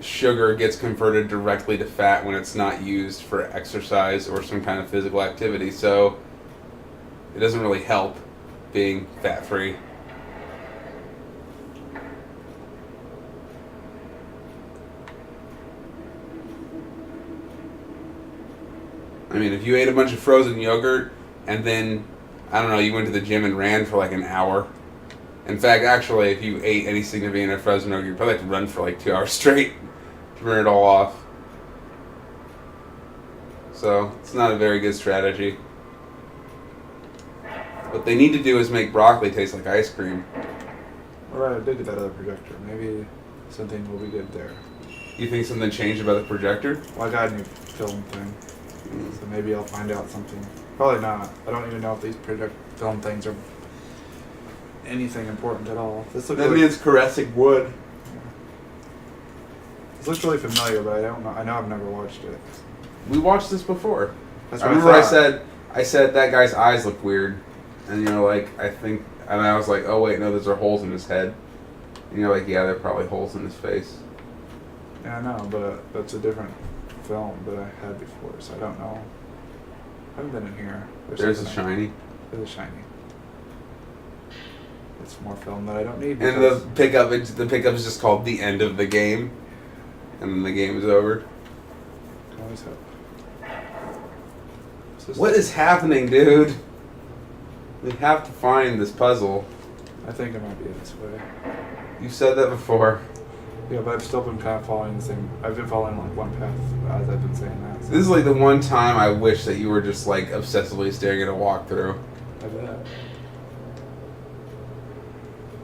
sugar gets converted directly to fat when it's not used for exercise or some kind of physical activity. So, it doesn't really help being fat-free. I mean, if you ate a bunch of frozen yogurt and then, I don't know, you went to the gym and ran for like an hour. In fact, actually, if you ate any significant of frozen yogurt, you'd probably have to run for like 2 hours straight to burn it all off. So, it's not a very good strategy. What they need to do is make broccoli taste like ice cream. Alright, I did get that other projector. Maybe something will be good there. You think something changed about the projector? Well, I got a new film thing. So maybe I'll find out something. Probably not. I don't even know if these project film things are anything important at all. This looks That really, means caressing wood. this looks really familiar, but I don't know. I know I've never watched it. We watched this before. That's I what remember thought. I said that guy's eyes look weird. And you're like, I think, and I was like, oh wait, no, those are holes in his head. And you're like, yeah, they're probably holes in his face. Yeah, I know, but that's a different film that I had before, so I don't know. I haven't been in here. There's a something shiny. There's a shiny. It's more film that I don't need. And the pickup is just called The End of the Game. And then the game is over. Can always hope. It's just- What is happening, dude? We have to find this puzzle. I think it might be this way. You've said that before. Yeah, but I've still been kind of following the same. I've been following like one path as I've been saying that. So This is like the one time I wish that you were just like obsessively staring at a walkthrough. I bet.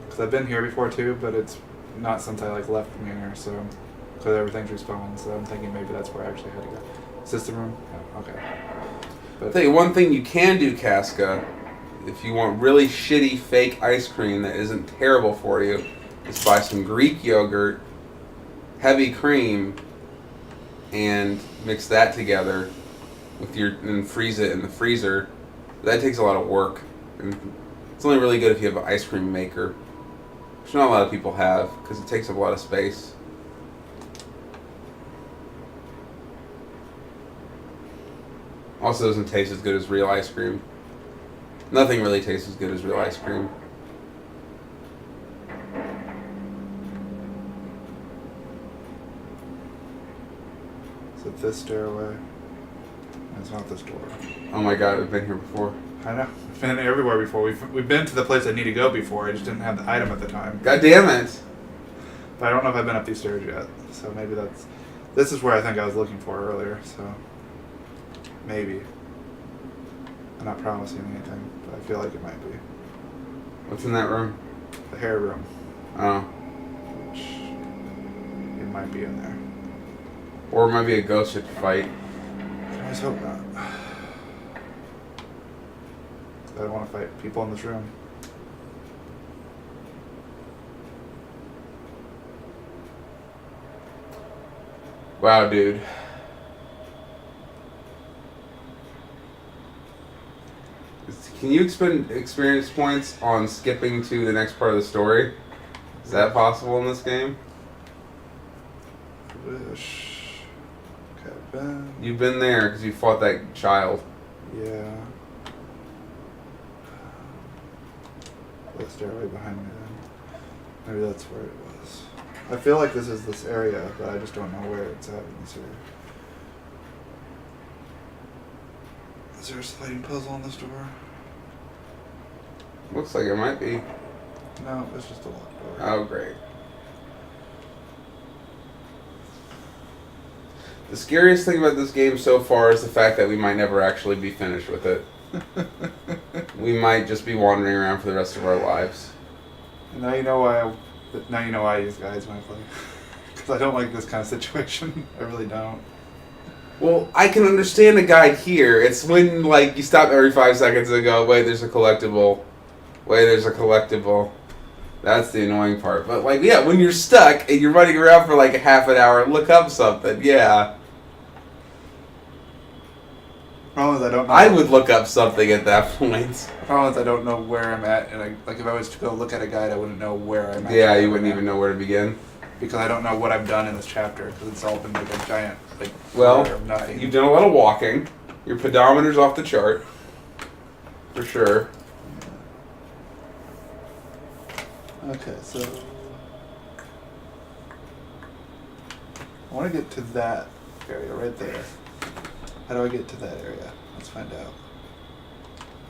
Because I've been here before too, but it's not since I like left from here, so because everything's respawned. So I'm thinking maybe that's where I actually had to go. System room. Yeah, okay. I'll tell you one thing you can do, Casca, if you want really shitty fake ice cream that isn't terrible for you, is buy some Greek yogurt, heavy cream, and mix that together with and freeze it in the freezer. That takes a lot of work. And it's only really good if you have an ice cream maker, which not a lot of people have because it takes up a lot of space. Also doesn't taste as good as real ice cream. Nothing really tastes as good as real ice cream. Is it this stairway? It's not this door. Oh my god, we've been here before. I know. We've been everywhere before. We've been to the place I need to go before. I just didn't have the item at the time. God damn it! But I don't know if I've been up these stairs yet. So maybe that's... This is where I think I was looking for earlier, so... Maybe. I'm not promising anything, but I feel like it might be. What's in that room? The hair room. Oh. Which... It might be in there. Or it might be a ghost you have to fight. I always hope not. I don't want to fight people in this room. Wow, dude. Can you expend experience points on skipping to the next part of the story? Is that possible in this game? Wish. Kevin. You've been there because you fought that child. Yeah. The stairway behind me then. Maybe that's where it was. I feel like this is this area, but I just don't know where it's at in this area. Is there a sliding puzzle on this door? Looks like it might be. No, it's just a locked door. Oh, great. The scariest thing about this game so far is the fact that we might never actually be finished with it. We might just be wandering around for the rest of our lives. And now you know why. Now you know why I use guides when I play. Because I don't like this kind of situation. I really don't. Well, I can understand a guide here. It's when like you stop every 5 seconds and go, wait, there's a collectible. Wait, there's a collectible. That's the annoying part. But like, yeah, when you're stuck and you're running around for like a half an hour, look up something. Yeah. Problem is I don't know. I would look up something at that point. The problem is I don't know where I'm at, and if I was to go look at a guide, I wouldn't know where I'm at. Yeah, you wouldn't even know where to begin. Because I don't know what I've done in this chapter, because it's all been like a giant, like, Well, of nothing. you've done a lot of walking. Your pedometer's off the chart. For sure. Okay, so I want to get to that area right there. How do I get to that area? Let's find out.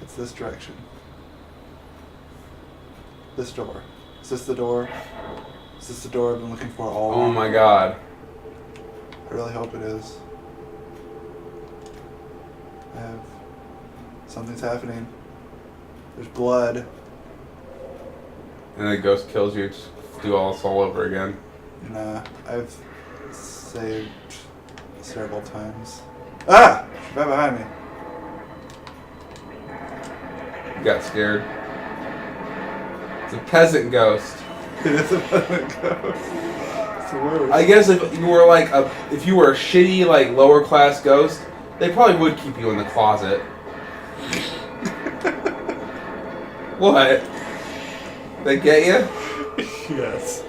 It's this direction. This door. Is this the door? Is this the door I've been looking for all Oh along? my god. I really hope it is. Something's happening. There's blood. And the ghost kills you. Just do all this all over again. And I've saved several times. Ah! She's right behind me. You got scared. It's a peasant ghost. It is a peasant ghost. It's the worst. I guess if you were like a shitty like lower class ghost, they probably would keep you in the closet. What? They get you? Yes.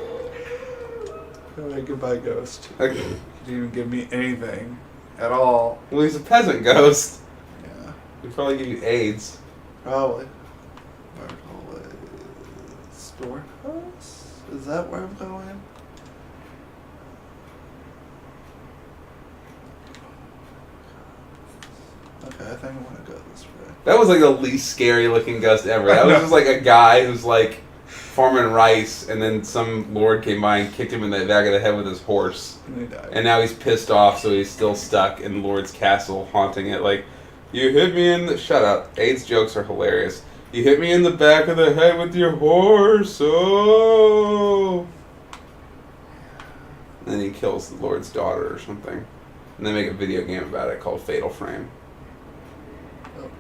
Alright, goodbye, ghost. Okay. You didn't even give me anything at all. Well, he's a peasant ghost. Yeah. He'd probably give you AIDS. Probably. Storehouse? Is that where I'm going? Okay, I think I want to go this way. That was like the least scary looking ghost ever. That was just like a guy who's like farming rice, and then some lord came by and kicked him in the back of the head with his horse. And he died. And now he's pissed off, so he's still stuck in the lord's castle, haunting it. Like, you hit me in the... Shut up. AIDS jokes are hilarious. You hit me in the back of the head with your horse, oh! And then he kills the lord's daughter or something. And they make a video game about it called Fatal Frame. Oh.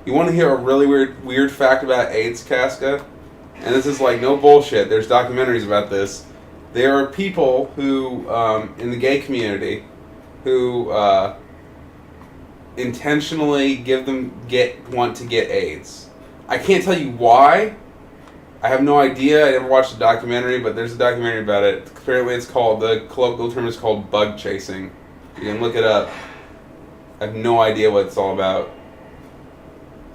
You want to hear a really weird fact about AIDS, Casca? And this is like no bullshit. There's documentaries about this. There are people who, in the gay community, who intentionally want to get AIDS. I can't tell you why. I have no idea. I never watched the documentary, but there's a documentary about it. Apparently, the colloquial term is called bug chasing. You can look it up. I have no idea what it's all about.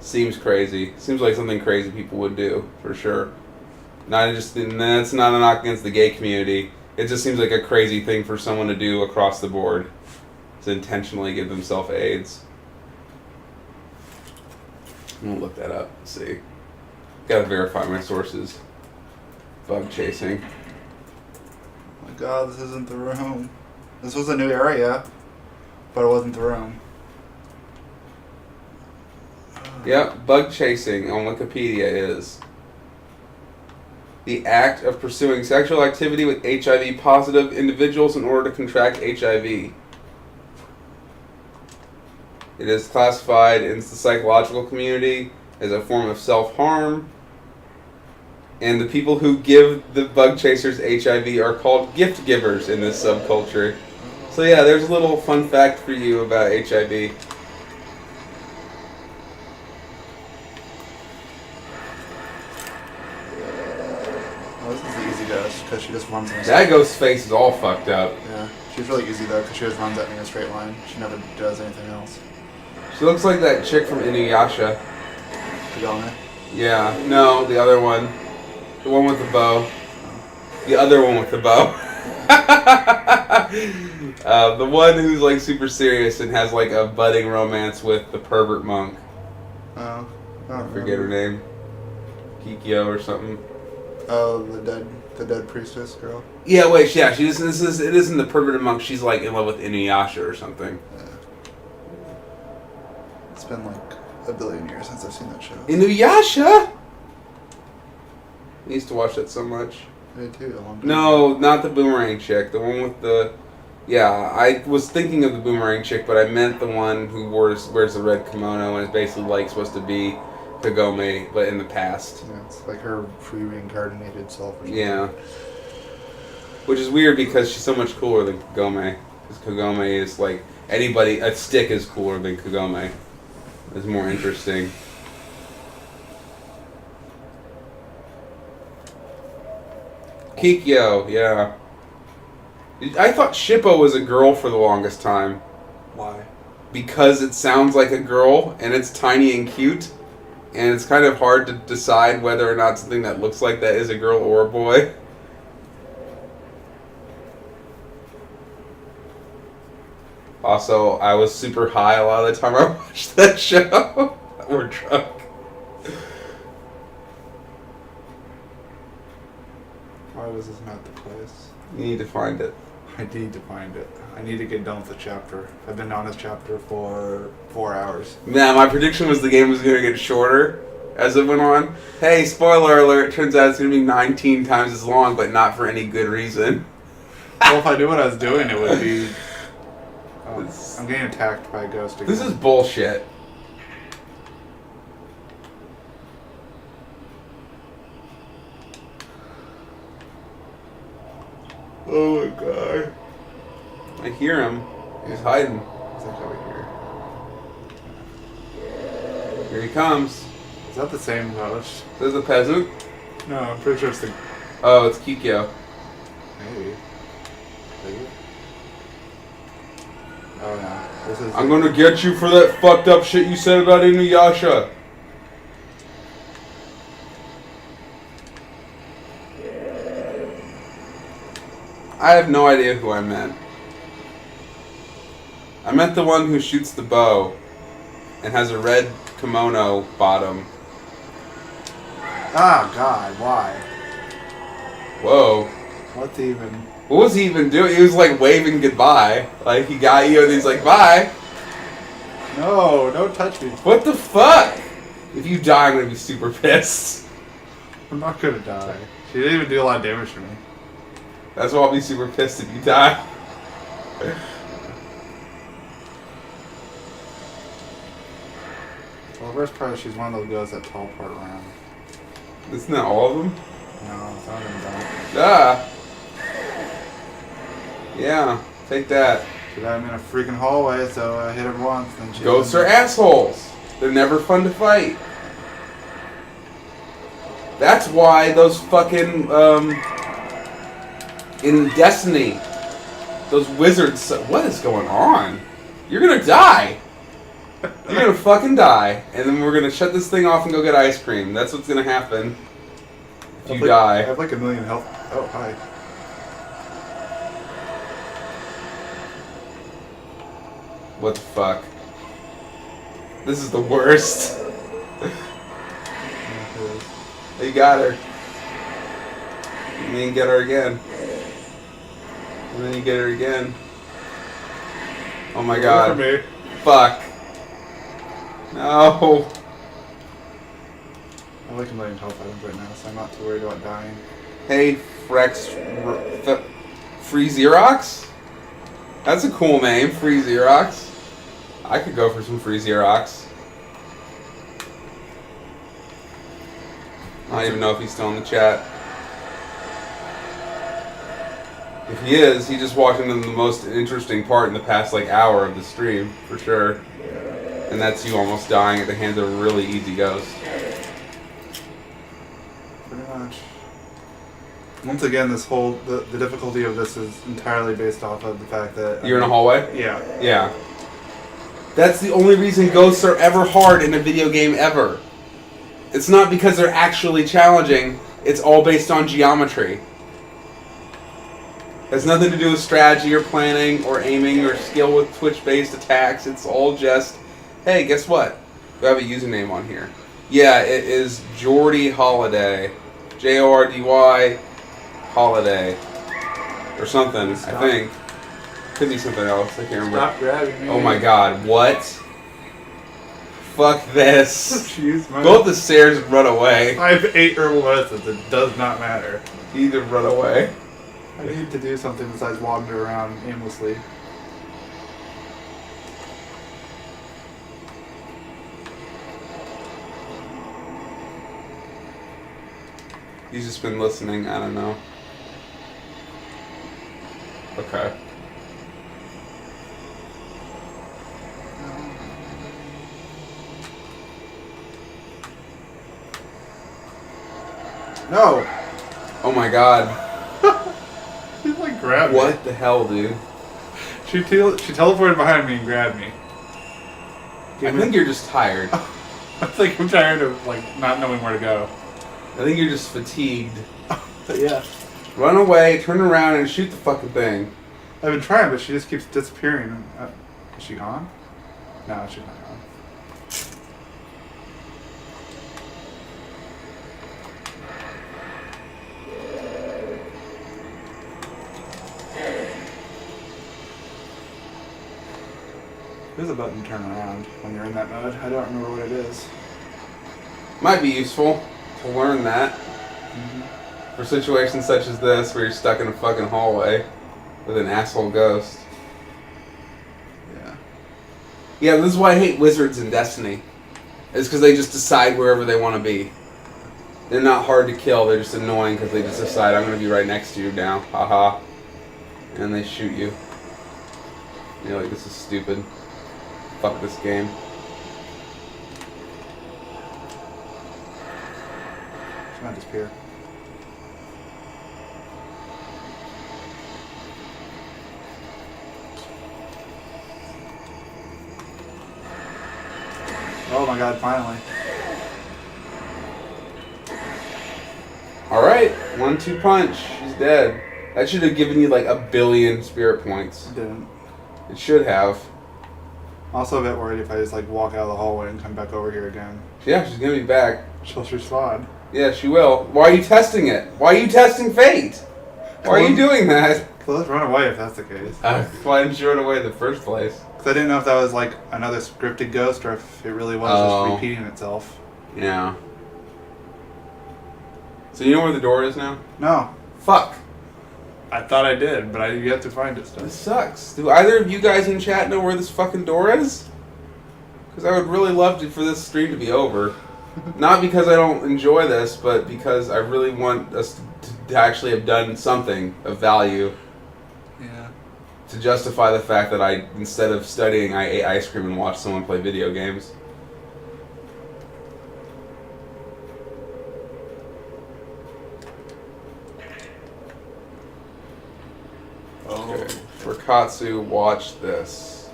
Seems crazy. Seems like something crazy people would do, for sure. That's not a knock against the gay community. It just seems like a crazy thing for someone to do across the board. To intentionally give themselves AIDS. I'm gonna look that up and see. Gotta verify my sources. Bug chasing. Oh my god, this isn't the room. This was a new area, but it wasn't the room. Yep, bug chasing on Wikipedia is the act of pursuing sexual activity with HIV positive individuals in order to contract HIV. It is classified in the psychological community as a form of self-harm, and the people who give the bug chasers HIV are called gift givers in this subculture. So yeah, there's a little fun fact for you about HIV. Oh, this is the easy ghost, because she just runs in a That ghost's face is all fucked up. Yeah, she's really easy though, because she just runs at me in a straight line. She never does anything else. She She looks like that chick from Inuyasha. Kagome. Yeah, no, the other one. The one with the bow. The other one with the bow. The one who's like super serious and has like a budding romance with the pervert monk. Oh, I forget her name. Kikyo or something. Oh, the dead priestess girl. Yeah, wait, yeah, it isn't the pervert monk. She's like in love with Inuyasha or something. Yeah. It's been like a billion years since I've seen that show. Inuyasha. I used to watch that so much. I did too. A long time No, ago. not the boomerang chick. The one with the... Yeah, I was thinking of the boomerang chick, but I meant the one who wears the red kimono and is basically like supposed to be Kagome, but in the past. Yeah, it's like her pre-reincarnated self. Or something. Yeah. Which is weird because she's so much cooler than Kagome. Because Kagome is like... Anybody... A stick is cooler than Kagome. It's more interesting. Kikyo, yeah. I thought Shippo was a girl for the longest time. Why? Because it sounds like a girl, and it's tiny and cute, and it's kind of hard to decide whether or not something that looks like that is a girl or a boy. Also, I was super high a lot of the time I watched that show. Or drunk. Why was this not the place? You need to find it. I need to find it. I need to get done with the chapter. I've been on this chapter for 4 hours. Nah, my prediction was the game was going to get shorter as it went on. Hey, spoiler alert, turns out it's going to be 19 times as long, but not for any good reason. Well, if I knew what I was doing, it would be... Oh, This- I'm getting attacked by a ghost again. This is bullshit. Oh my god. I hear him. He's hiding. Is that over here? Here he comes. Is that the same ghost? There's a peasant. No, I'm pretty sure it's the... Oh, it's Kikyo. Maybe. Maybe. Oh no. This is... I'm gonna get you for that fucked up shit you said about Inuyasha. I have no idea who I meant. I meant the one who shoots the bow and has a red kimono bottom. Ah, God, why? Whoa. What's even... What was he even doing? He was like waving goodbye. Like he got you and he's like, bye. No, don't touch me. What the fuck? If you die, I'm gonna be super pissed. I'm not gonna die. She didn't even do a lot of damage to me. That's why I'll be super pissed if you die. Well, the worst part is she's one of those girls that teleport around. Isn't that all of them? No, some of them don't. Ah. Yeah, take that. She got him in a freaking hallway, so I hit her once, and she... Ghosts are assholes. They're never fun to fight. That's why those fucking, in Destiny, those wizards... What is going on? You're gonna die. You're gonna fucking die. And then we're gonna shut this thing off and go get ice cream. That's what's gonna happen if you I die. have like 1 million health. Oh, hi. What the fuck? This is the worst. You got her. And then you get her again. And then you get her again. Oh my god. For me. Fuck. No. I have like 1 million health items right now, so I'm not too worried about dying. Hey, Free Xerox? That's a cool name, Free Xerox. I could go for some Free Xerox. I don't even know if he's still in the chat. If he is, he just walked into the most interesting part in the past like hour of the stream, for sure. And that's you almost dying at the hands of a really easy ghost. Pretty much. Once again, this whole... The difficulty of this is entirely based off of the fact that... You're in a hallway? Yeah. Yeah. That's the only reason ghosts are ever hard in a video game ever. It's not because they're actually challenging. It's all based on geometry. It has nothing to do with strategy or planning or aiming or skill with Twitch-based attacks. It's all just, hey, guess what? We have a username on here. Yeah, it is Jordy Holiday. Jordy Holiday. Or something, I think. Could be something else. I can't remember. Stop grabbing me. Oh my god, what? Fuck this. Jeez, Go up the stairs and run away. I have 8 herbal medicines. It does not matter. Either run away. I need to do something besides wander around aimlessly. He's just been listening, I don't know. Okay. No! Oh my god. She like grabbed me. What the hell, dude? She teleported behind me and grabbed me. I think you're just tired. It's like I'm tired of like not knowing where to go. I think you're just fatigued. But yeah. Run away, turn around, and shoot the fucking thing. I've been trying, but she just keeps disappearing. Is she gone? No, she's not gone. There's a button to turn around when you're in that mode. I don't remember what it is. Might be useful to learn that. For situations such as this, where you're stuck in a fucking hallway with an asshole ghost. Yeah. Yeah, this is why I hate wizards in Destiny. It's because they just decide wherever they want to be. They're not hard to kill, they're just annoying because they just decide, I'm going to be right next to you now. Haha. And they shoot you. You're like, this is stupid. Fuck this game. She might disappear. Oh my god, finally. Alright, 1-2 punch. She's dead. That should have given you like 1 billion spirit points. It didn't. It should have. Also a bit worried if I just like walk out of the hallway and come back over here again. Yeah, she's gonna be back. She'll respond. Yeah, she will. Why are you testing it? Why are you testing fate? Why are you doing that? So let's run away if that's the case. Why didn't you run away in the first place? Because I didn't know if that was like another scripted ghost or if it really was just repeating itself. Yeah. So you know where the door is now? No. Fuck. I thought I did, but I yet to find it still. This sucks. Do either of you guys in chat know where this fucking door is? Because I would really love for this stream to be over. Not because I don't enjoy this, but because I really want us to actually have done something of value. Yeah. To justify the fact that I, instead of studying, I ate ice cream and watched someone play video games. Okay. Rikatsu, watch this.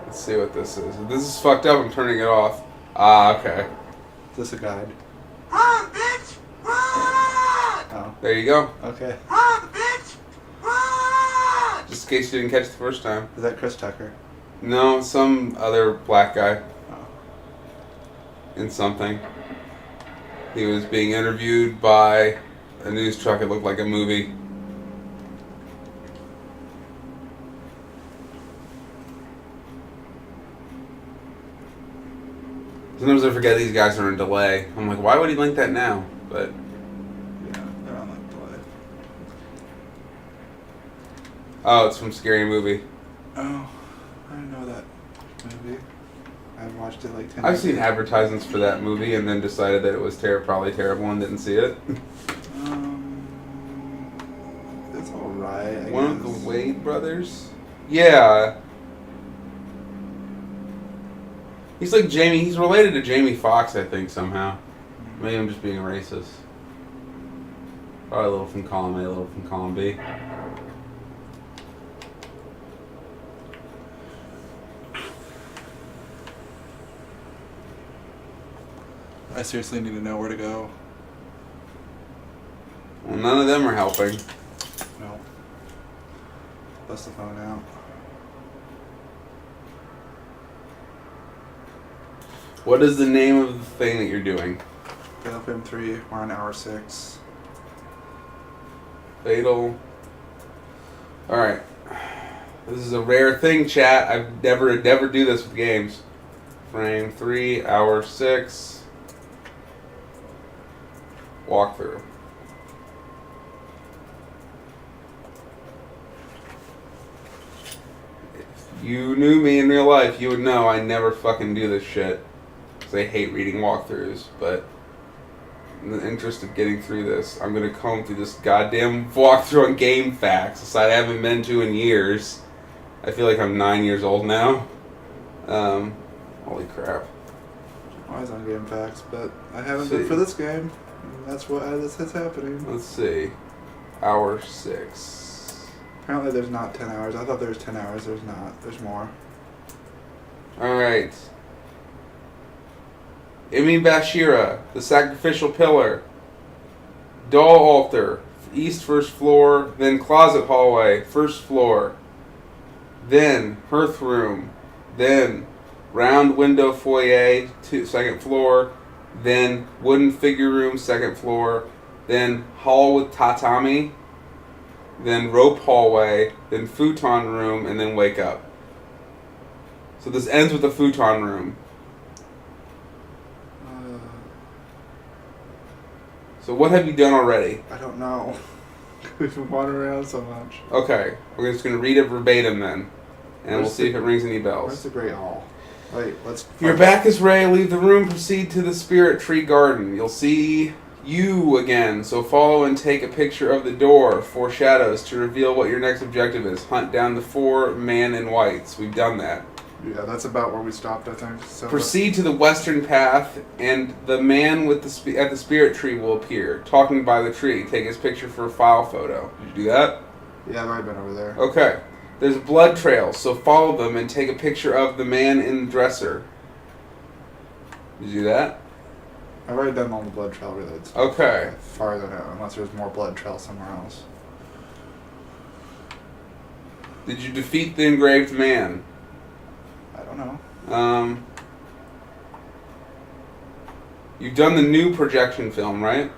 Let's see what this is. If this is fucked up, I'm turning it off. Ah, okay. Is this a guide? Run, bitch! Run! Oh. There you go. Okay. Run, bitch! Run! Just in case you didn't catch it the first time. Is that Chris Tucker? No, some other black guy. Oh. In something. He was being interviewed by a news truck. It looked like a movie. Sometimes I forget these guys are in delay. I'm like, why would he link that now? But Yeah, they're on like delay. oh, it's from Scary Movie. Oh, I didn't know that movie. I've watched it like 10 I've times. seen advertisements for that movie and then decided that it was probably terrible and didn't see it. It's alright. One of the Wade brothers? Yeah. He's like Jamie. He's related to Jamie Foxx, I think, somehow. Maybe I'm just being racist. Probably a little from column A, a little from column B. I seriously need to know where to go. Well, none of them are helping. No. Bust the phone out. What is the name of the thing that you're doing? Fatal Frame 3, we're on hour 6. Fatal. Alright. This is a rare thing, chat. I've never do this with games. Frame 3, hour 6. Walkthrough. If you knew me in real life, you would know I never fucking do this shit. Because I hate reading walkthroughs, but in the interest of getting through this, I'm gonna comb through this goddamn walkthrough on GameFAQs, a site I haven't been to in years. I feel like I'm 9 years old now. Holy crap. Always on Game Facts, but I haven't See. been for this game. And that's what this is happening. Let's see. Hour 6. Apparently there's not 10 hours. I thought there was 10 hours. There's not. There's more. Alright. Imi Bashira, the sacrificial pillar. Doll altar, east first floor, then closet hallway, first floor. Then hearth room, then round window foyer, second floor, then wooden figure room, second floor, then hall with tatami, then rope hallway, then futon room, and then wake up. So this ends with the futon room. So what have you done already? I don't know. We've been wandering around so much. Okay, we're just going to read it verbatim then. And we'll Where's see if it rings any Where's bells. the Great Hall? Wait, let's... Your back is Ray. Leave the room. Proceed to the Spirit Tree Garden. You'll see you again. So follow and take a picture of the door. 4 shadows to reveal what your next objective is. Hunt down the 4 man in whites. We've done that. Yeah, that's about where we stopped, I think. So Proceed to the western path, and the man with the at the spirit tree will appear, talking by the tree. Take his picture for a file photo. Did you do that? Yeah, I've already been over there. Okay. There's blood trails, so follow them and take a picture of the man in the dresser. Did you do that? I've already done all the blood trail related. Okay. Farther now, unless there's more blood trail somewhere else. Did you defeat the engraved man? I don't know. You've done the new projection film, right?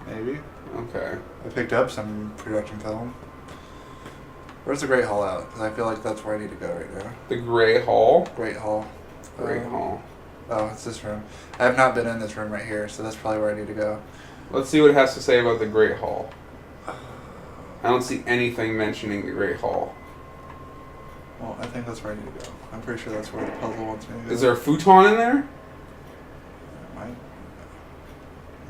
Maybe. Okay. I picked up some production film. Where's the Great Hall out? Because I feel like that's where I need to go right now. The Gray Hall. Great Hall. Gray Hall. Oh, it's this room. I have not been in this room right here, so that's probably where I need to go. Let's see what it has to say about the Great Hall. I don't see anything mentioning the Great Hall. Well, I think that's where I need to go. I'm pretty sure that's where the puzzle wants me to go. Is there a futon in there? Might.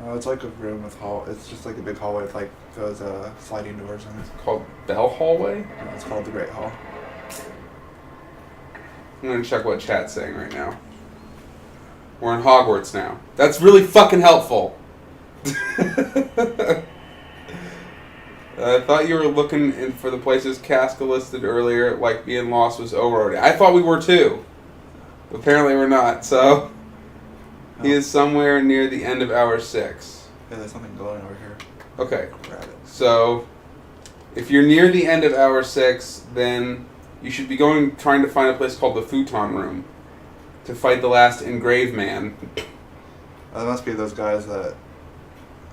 No, it's like a room with hall. It's just like a big hallway with like those sliding doors in it. Called Bell Hallway? No, it's called the Great Hall. I'm gonna check what chat's saying right now. We're in Hogwarts now. That's really fucking helpful. I thought you were looking for the places Casca listed earlier, like being lost was over already. I thought we were too. Apparently we're not, so... Oh. He is somewhere near the end of hour 6. Yeah, there's something glowing over here. Okay, Grab it. so... If you're near the end of hour 6, then you should be trying to find a place called the Futon Room to fight the last engraved man. That must be those guys that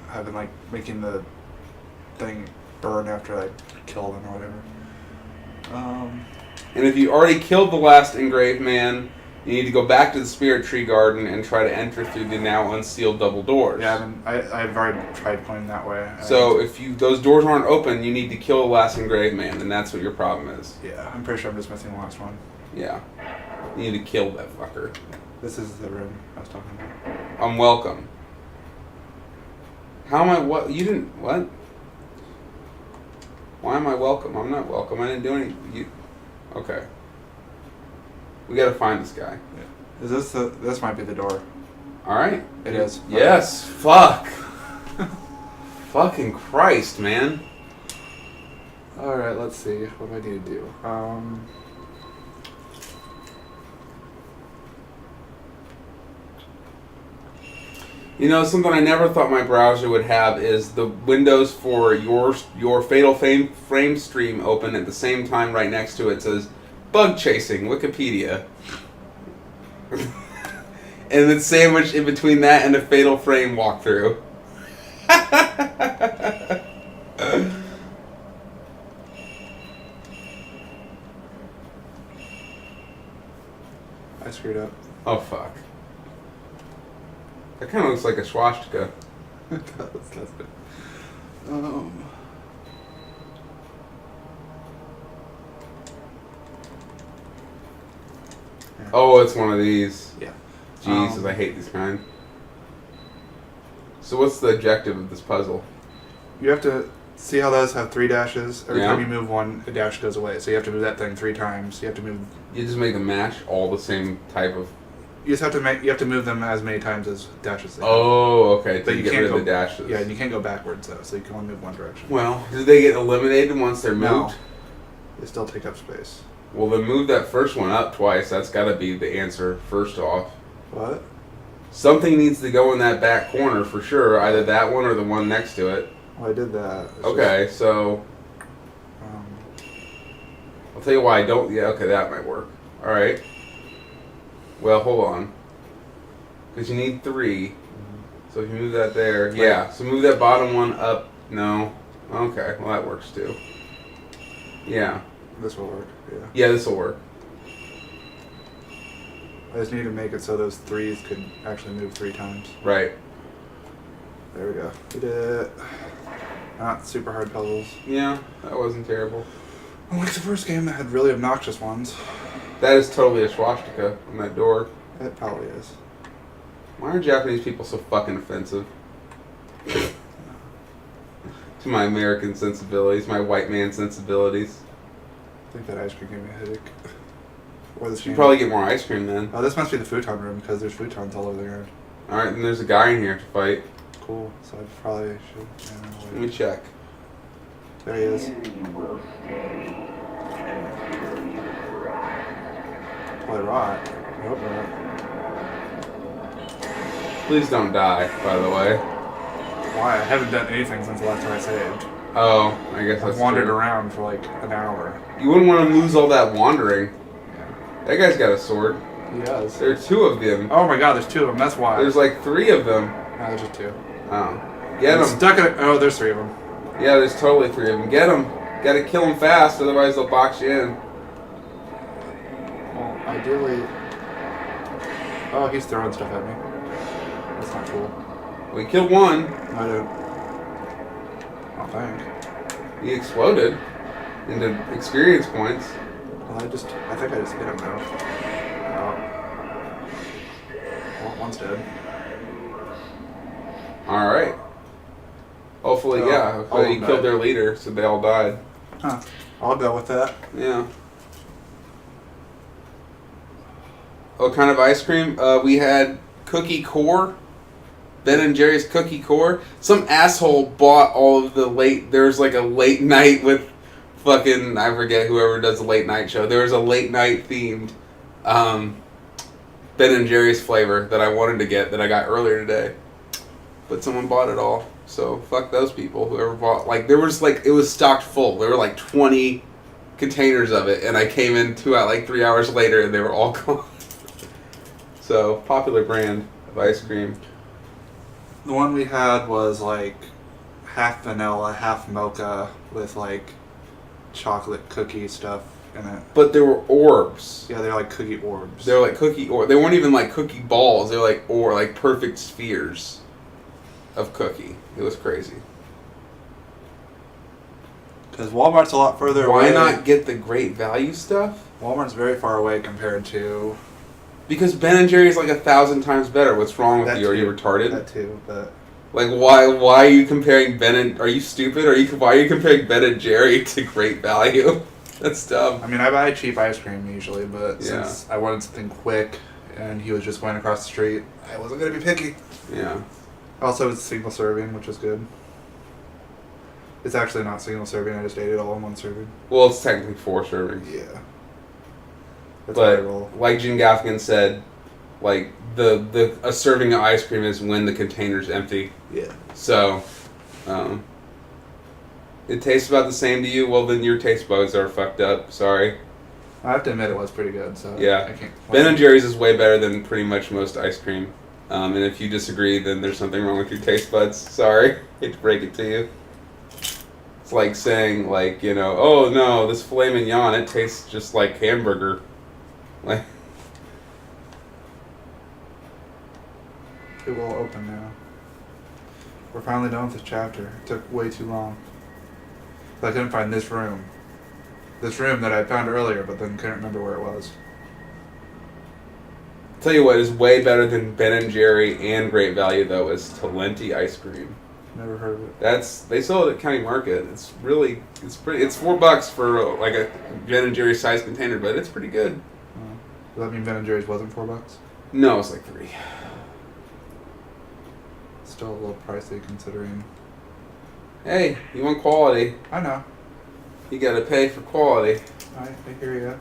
have been like making the thing burn after I kill them or whatever. And if you already killed the last engraved man, you need to go back to the Spirit Tree Garden and try to enter through the now unsealed double doors. Yeah, I've already tried going that way. So if those doors aren't open, you need to kill the last engraved man, and that's what your problem is. Yeah, I'm pretty sure I'm just missing the last one. Yeah. You need to kill that fucker. This is the room I was talking about. I'm welcome. How am I what? You didn't what? Why am I welcome? I'm not welcome. I didn't do anything. Okay. We gotta find this guy. Yeah. Is this this might be the door. Alright. It is. Yes. Fuck. Fucking Christ, man. Alright, let's see. What do I need to do? You know, something I never thought my browser would have is the windows for your Fatal Frame stream open at the same time. Right next to it says "Bug Chasing Wikipedia," and then sandwiched in between that and a Fatal Frame walkthrough. I screwed up. Oh fuck! That kind of looks like a swastika. That's good. Oh, it's one of these. Yeah. Jesus, I hate this kind. So what's the objective of this puzzle? You have to see how those have 3 dashes. Every Yeah. time you move one, a dash goes away. So you have to move that thing 3 times. You have to move. You just make them match all the same type of. You just have to make. You have to move them as many times as dashes. They have. Oh, okay. But To you get can't rid of go. the dashes. Yeah, and you can't go backwards though. So you can only move one direction. Well, do they get eliminated once they're No. moved? They still take up space. Well, then move that first one up twice. That's got to be the answer first off. What? Something needs to go in that back corner for sure. Either that one or the one next to it. Well, I did that. It's Okay, so just, I'll tell you why I don't. Yeah, okay, that might work. All right. Well, hold on. Because you need 3. So if you move that there, yeah. So move that bottom one up. No. Okay. Well, that works too. Yeah. this will work. Yeah. Yeah, this will work. I just need to make it so those 3s could actually move 3 times. Right. There we go. We did it. Not super hard puzzles. Yeah, that wasn't terrible. Like the first game that had really obnoxious ones. That is totally a swastika on that door. It probably is. Why are Japanese people so fucking offensive? To my American sensibilities, my white man sensibilities. I think that ice cream gave me a headache. Or this You game. probably get more ice cream then. Oh, this must be the futon room because there's futons all over the ground. Alright, then there's a guy in here to fight. Cool. So I probably should. Let me check. There he is. Probably rot. I hope not. Please don't die, by the way. Why? I haven't done anything since the last time I saved. Oh, I guess that's I've wandered true. around for like an hour. You wouldn't want to lose all that wandering. Yeah. That guy's got a sword. He does. There are 2 of them. Oh my god, there's 2 of them. That's why. There's like 3 of them. No, there's just 2. Oh. Get I'm him. stuck in it. Oh, there's 3 of them. Yeah, there's totally 3 of them. Get them. Gotta kill them fast, otherwise they'll box you in. Well, ideally. Oh, he's throwing stuff at me. That's not cool. We killed one. I don't. I don't think. He exploded into experience points. Well, I think I just hit him now. Oh. Well, one's dead. Alright. Hopefully, So, yeah. all Hopefully of he them killed died. their leader, so they all died. Huh. I'll go with that. Yeah. What kind of ice cream? We had cookie core. Ben and Jerry's cookie core. Some asshole bought all of the late. There was like a late night with fucking, I forget whoever does the late night show. There was a late night themed Ben and Jerry's flavor that I wanted to get that I got earlier today. But someone bought it all. So fuck those people. Whoever bought, like, there was like, it was stocked full. There were like 20 containers of it, and I came in 3 hours later and they were all gone. So, popular brand of ice cream. The one we had was like half vanilla, half mocha with like chocolate cookie stuff in it. But there were orbs. Yeah, they're like cookie orbs. They were like cookie they weren't even like cookie balls. They were like perfect spheres of cookie. It was crazy. Because Walmart's a lot further Why away. not get the great value stuff? Walmart's very far away compared to Because Ben and Jerry's like 1,000 times better. What's wrong with that you? Are you too. retarded? That too, but Like why are you comparing Ben and? Are you stupid? Why are you comparing Ben and Jerry to great value? That's dumb. I mean, I buy cheap ice cream usually, but Yeah. since I wanted something quick and he was just going across the street, I wasn't gonna be picky. Yeah. Also, it's single serving, which is good. It's actually not single serving. I just ate it all in one serving. Well, it's technically 4 servings. Yeah. That's how I roll. But like Jim Gaffigan said, Like a serving of ice cream is when the container's empty. Yeah. So, it tastes about the same to you. Well, then your taste buds are fucked up. Sorry. I have to admit it was pretty good. So Yeah. I can't. Ben and Jerry's is way better than pretty much most ice cream. And if you disagree, then there's something wrong with your taste buds. Sorry. Hate to break it to you. It's like saying, like, you know, oh no, this filet mignon, it tastes just like hamburger. Like, It will open now. We're finally done with this chapter. It took way too long. I couldn't find this room. This room that I found earlier, but then couldn't remember where it was. tell you what is way better than Ben and Jerry and Great Value though is Talenti ice cream. Never heard of it. They sell it at County Market. It's pretty. It's $4 for like a Ben and Jerry size container, but it's pretty good. Does that mean Ben and Jerry's wasn't $4? No, it's like $3. Still a little pricey considering. Hey, you want quality? I know. You gotta pay for quality. I hear ya.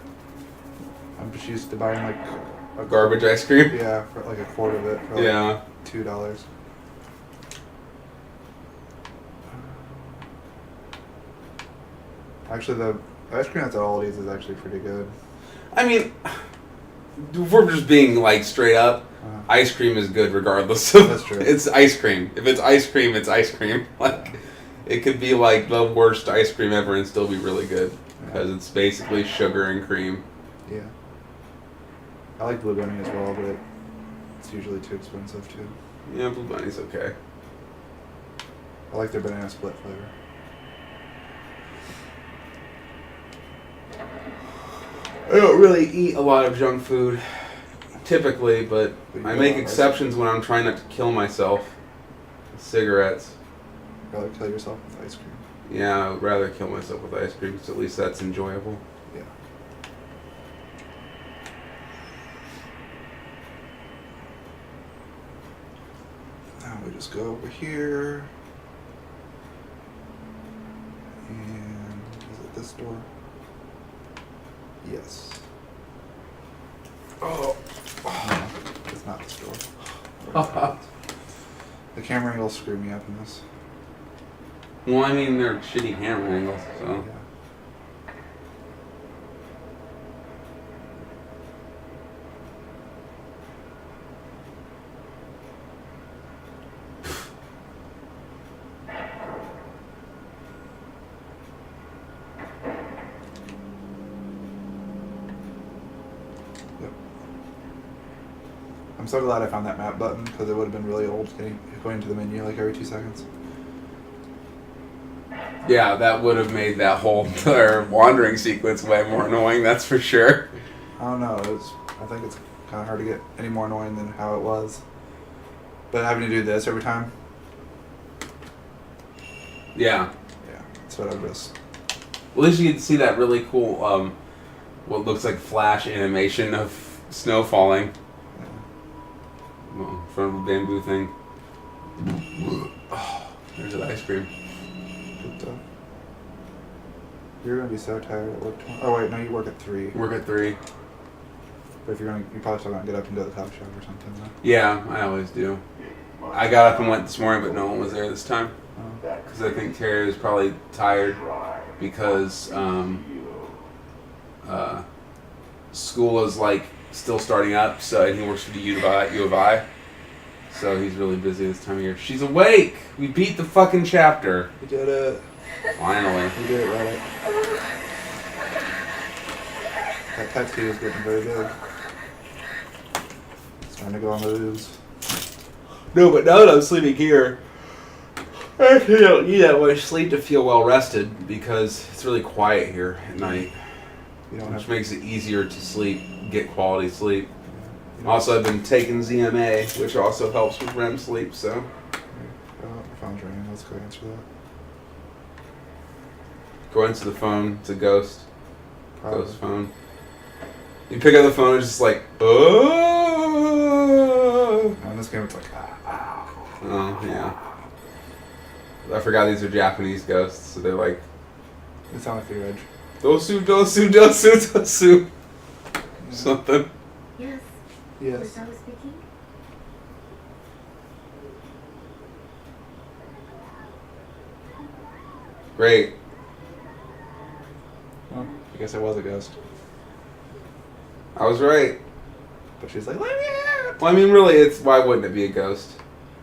I'm just used to buying like A garbage ice cream. Yeah, for like a quart of it for like Yeah. $2. Actually, the ice cream that's at Aldi's is actually pretty good. I mean, if we're just being like straight up, Uh, ice cream is good regardless of. That's true. It's ice cream. If it's ice cream, it's ice cream. Like, it could be like the worst ice cream ever and still be really good because it's basically sugar and cream. Yeah. I like Blue Bunny as well, but it's usually too expensive too. Yeah, Blue Bunny's okay. I like their banana split flavor. I don't really eat a lot of junk food, typically, but But you I do make a lot of exceptions when I'm trying not to kill myself. Cigarettes. Rather kill yourself with ice cream. Yeah, I would rather kill myself with ice cream, because at least that's enjoyable. Yeah. Now we just go over here. And is it this door? Yes. Oh. No, it's not this door. The camera angles screw me up in this. Well, I mean, they're shitty camera angles, so. Yeah. Yep. I'm so glad I found that map button because it would have been really old going to the menu like every 2 seconds. Yeah, that would have made that whole entire wandering sequence way more annoying, that's for sure. I don't know. I think it's kind of hard to get any more annoying than how it was. But having to do this every time, Yeah. yeah, sort of just. Well, at least you get to see that really cool, what looks like flash animation of snow falling. Yeah. Well, in front of a bamboo thing. Oh, there's an ice cream. Good stuff. You're gonna be so tired at work tomorrow. Oh wait, no, you work at 3. Work at 3. But you're probably still gonna get up and go to the coffee shop or something. Though. Yeah, I always do. I got up and went this morning, but no one was there this time. Oh. Because I think Terry was probably tired because school is like still starting up, so and he works for the U of I. So he's really busy this time of year. She's awake! We beat the fucking chapter. We did it. Finally. We did it, Reddit. That tattoo is getting very big. It's trying to go on the ooze. No, but now that I'm sleeping here, I actually don't need that much sleep to feel well rested because it's really quiet here at night, You don't which have makes it easier to sleep, get quality sleep. you don't- Also, I've been taking ZMA, which also helps with REM sleep, so. Oh, my phone's ringing. Let's go answer that. Go into the phone, it's a ghost. Probably. Ghost phone. You pick up the phone, it's just like, oh. In this game, it's like, Oh, yeah. I forgot these are Japanese ghosts, so they're like, it sounds like the edge. dosu, dosu, dosu, dosu. Something. Yes. Yes. Kurosawa speaking. Great. Well, I guess it was a ghost. I was right. But she's like, let me out! Well, I mean, really, it's why wouldn't it be a ghost?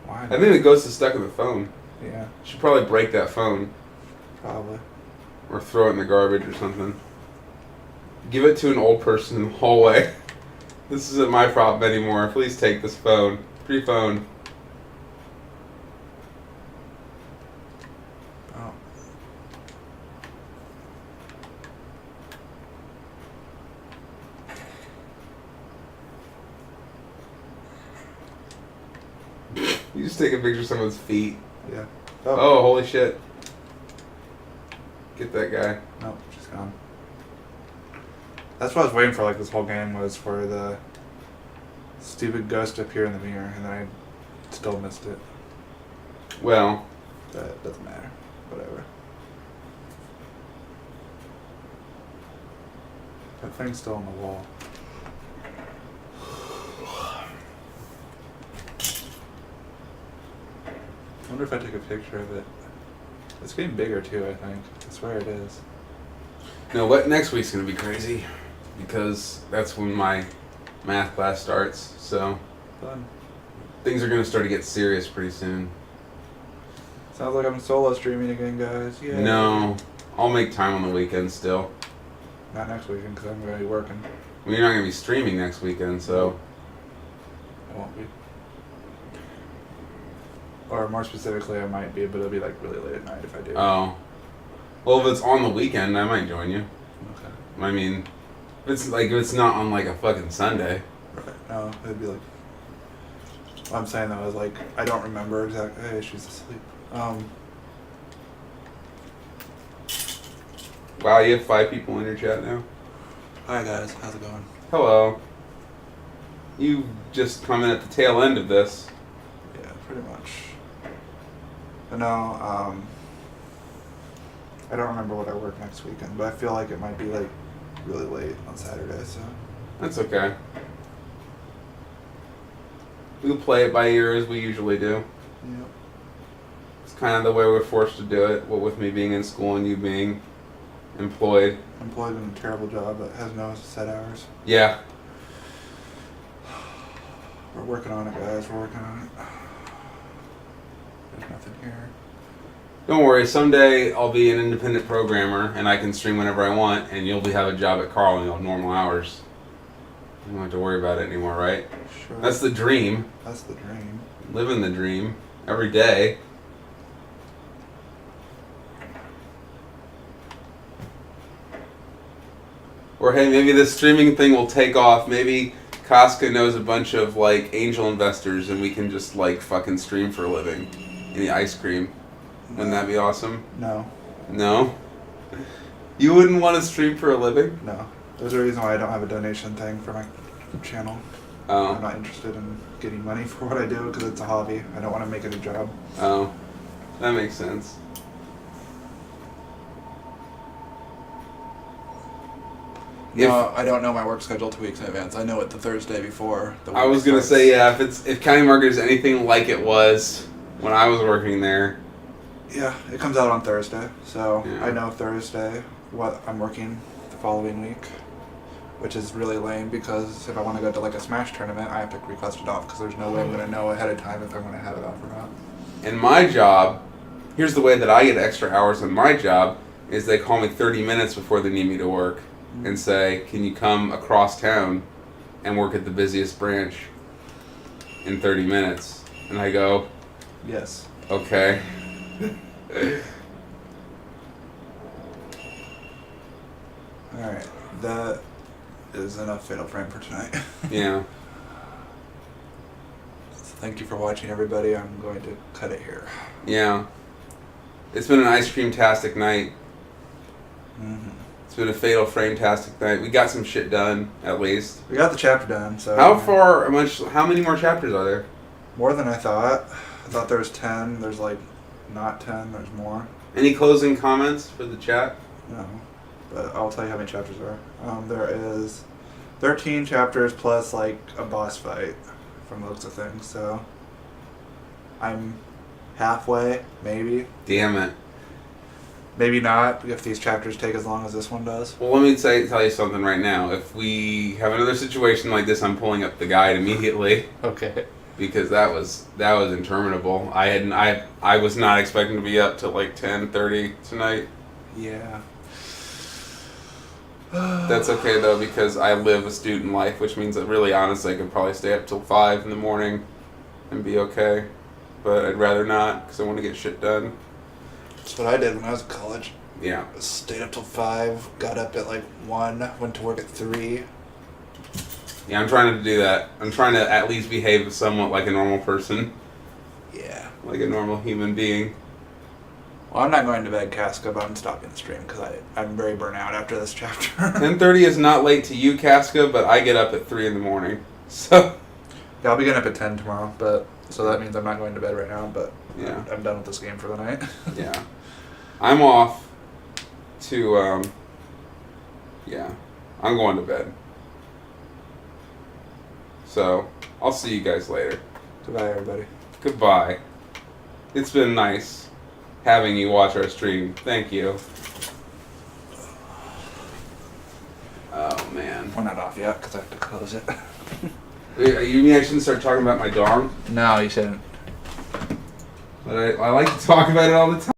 Why I think the ghost is stuck in the phone. Yeah, Should probably break that phone probably. or throw it in the garbage or something. Give it to an old person in the hallway. This isn't my problem anymore. Please take this phone. Free phone. Oh. You just take a picture of someone's feet. Yeah. Oh, holy shit. Get that guy. Nope, she's gone. That's what I was waiting for, like, this whole game was for the stupid ghost to appear in the mirror, and then I still missed it. Well, But doesn't matter. Whatever. That thing's still on the wall. I wonder if I take a picture of it. It's getting bigger too, I think. I swear it is. no, what next week's gonna be crazy because that's when my math class starts. So Fun. things are gonna start to get serious pretty soon. Sounds like I'm solo streaming again, guys. Yeah. No, I'll make time on the weekend still. Not next weekend because I'm going to be working. Well, you're not gonna be streaming next weekend, so I won't be. Or more specifically, I might be, but it'll be like really late at night if I do. oh. Well, if it's on the weekend, I might join you. Okay. I mean, if it's not on like a fucking Sunday. Right. No, it'd be like. What I'm saying though is like I don't remember exactly. Hey, she's asleep. Wow, you have 5 people in your chat now. Hi guys, how's it going? Hello. You just come in at the tail end of this. Yeah, pretty much. But no, I don't remember what I work next weekend, but I feel like it might be like really late on Saturday. So That's okay. We'll play it by ear as we usually do. yeah. It's kind of the way we're forced to do it. What with me being in school and you being employed. Employed in a terrible job that has no set hours. Yeah. We're working on it, guys. We're working on it. There's nothing here. Don't worry. Someday I'll be an independent programmer and I can stream whenever I want, and you'll have a job at Carl and you'll have normal hours. You don't have to worry about it anymore, right? Sure. That's the dream. That's the dream. Living the dream every day. Or hey, maybe this streaming thing will take off. Maybe Casca knows a bunch of like angel investors and we can just like fucking stream for a living in the ice cream. Wouldn't that be awesome? No. No? You wouldn't want to stream for a living? No. There's a reason why I don't have a donation thing for my channel. I'm Oh. not interested in getting money for what I do because it's a hobby. I don't want to make it a job. Oh. That makes sense. No, I don't know my work schedule 2 weeks in advance. I know it the Thursday before the week I was gonna starts. say, yeah, if County Market is anything like it was when I was working there. Yeah, it comes out on Thursday, so Yeah. I know Thursday what I'm working the following week, which is really lame because if I want to go to like a Smash tournament, I have to request it off because there's no way I'm going to know ahead of time if I'm going to have it off or not. In my job, here's the way that I get extra hours on my job, is they call me 30 minutes before they need me to work and say, can you come across town and work at the busiest branch in 30 minutes? And I go, Yes. okay. Alright, that is enough Fatal Frame for tonight. Yeah. So thank you for watching, everybody. I'm going to cut it here. Yeah. It's been an ice cream-tastic night. Mm-hmm. It's been a Fatal Frame-tastic night. We got some shit done, at least. We got the chapter done, so... How many more chapters are there? More than I thought. I thought there was 10. There's like not 10. There's more. Any closing comments for the chat? No. But I'll tell you how many chapters there are. There is 13 chapters plus like a boss fight from the looks of things. So I'm halfway, maybe. Damn it. Maybe not if these chapters take as long as this one does. Well, let me tell you something right now. If we have another situation like this, I'm pulling up the guide immediately Okay. because that was interminable. I was not expecting to be up till like 10:30 tonight. Yeah. That's okay though because I live a student life, which means that really honestly I could probably stay up till 5 in the morning and be okay. But I'd rather not because I want to get shit done. That's what I did when I was in college. Yeah. Stayed up till 5, got up at like 1, went to work at 3. Yeah, I'm trying to do that. I'm trying to at least behave somewhat like a normal person, Yeah. like a normal human being. Well, I'm not going to bed, Casca, but I'm stopping the stream because I'm very burnt out after this chapter. 10:30 is not late to you, Casca, but I get up at 3 in the morning. So, Yeah, I'll be getting up at 10 tomorrow, but so that means I'm not going to bed right now, but Yeah. I'm done with this game for the night. yeah. I'm off to, yeah, I'm going to bed. So, I'll see you guys later. Goodbye, everybody. Goodbye. It's been nice having you watch our stream. Thank you. Oh, man. We're not off yet because I have to close it. You mean I shouldn't start talking about my dong? No, you shouldn't. But I like to talk about it all the time.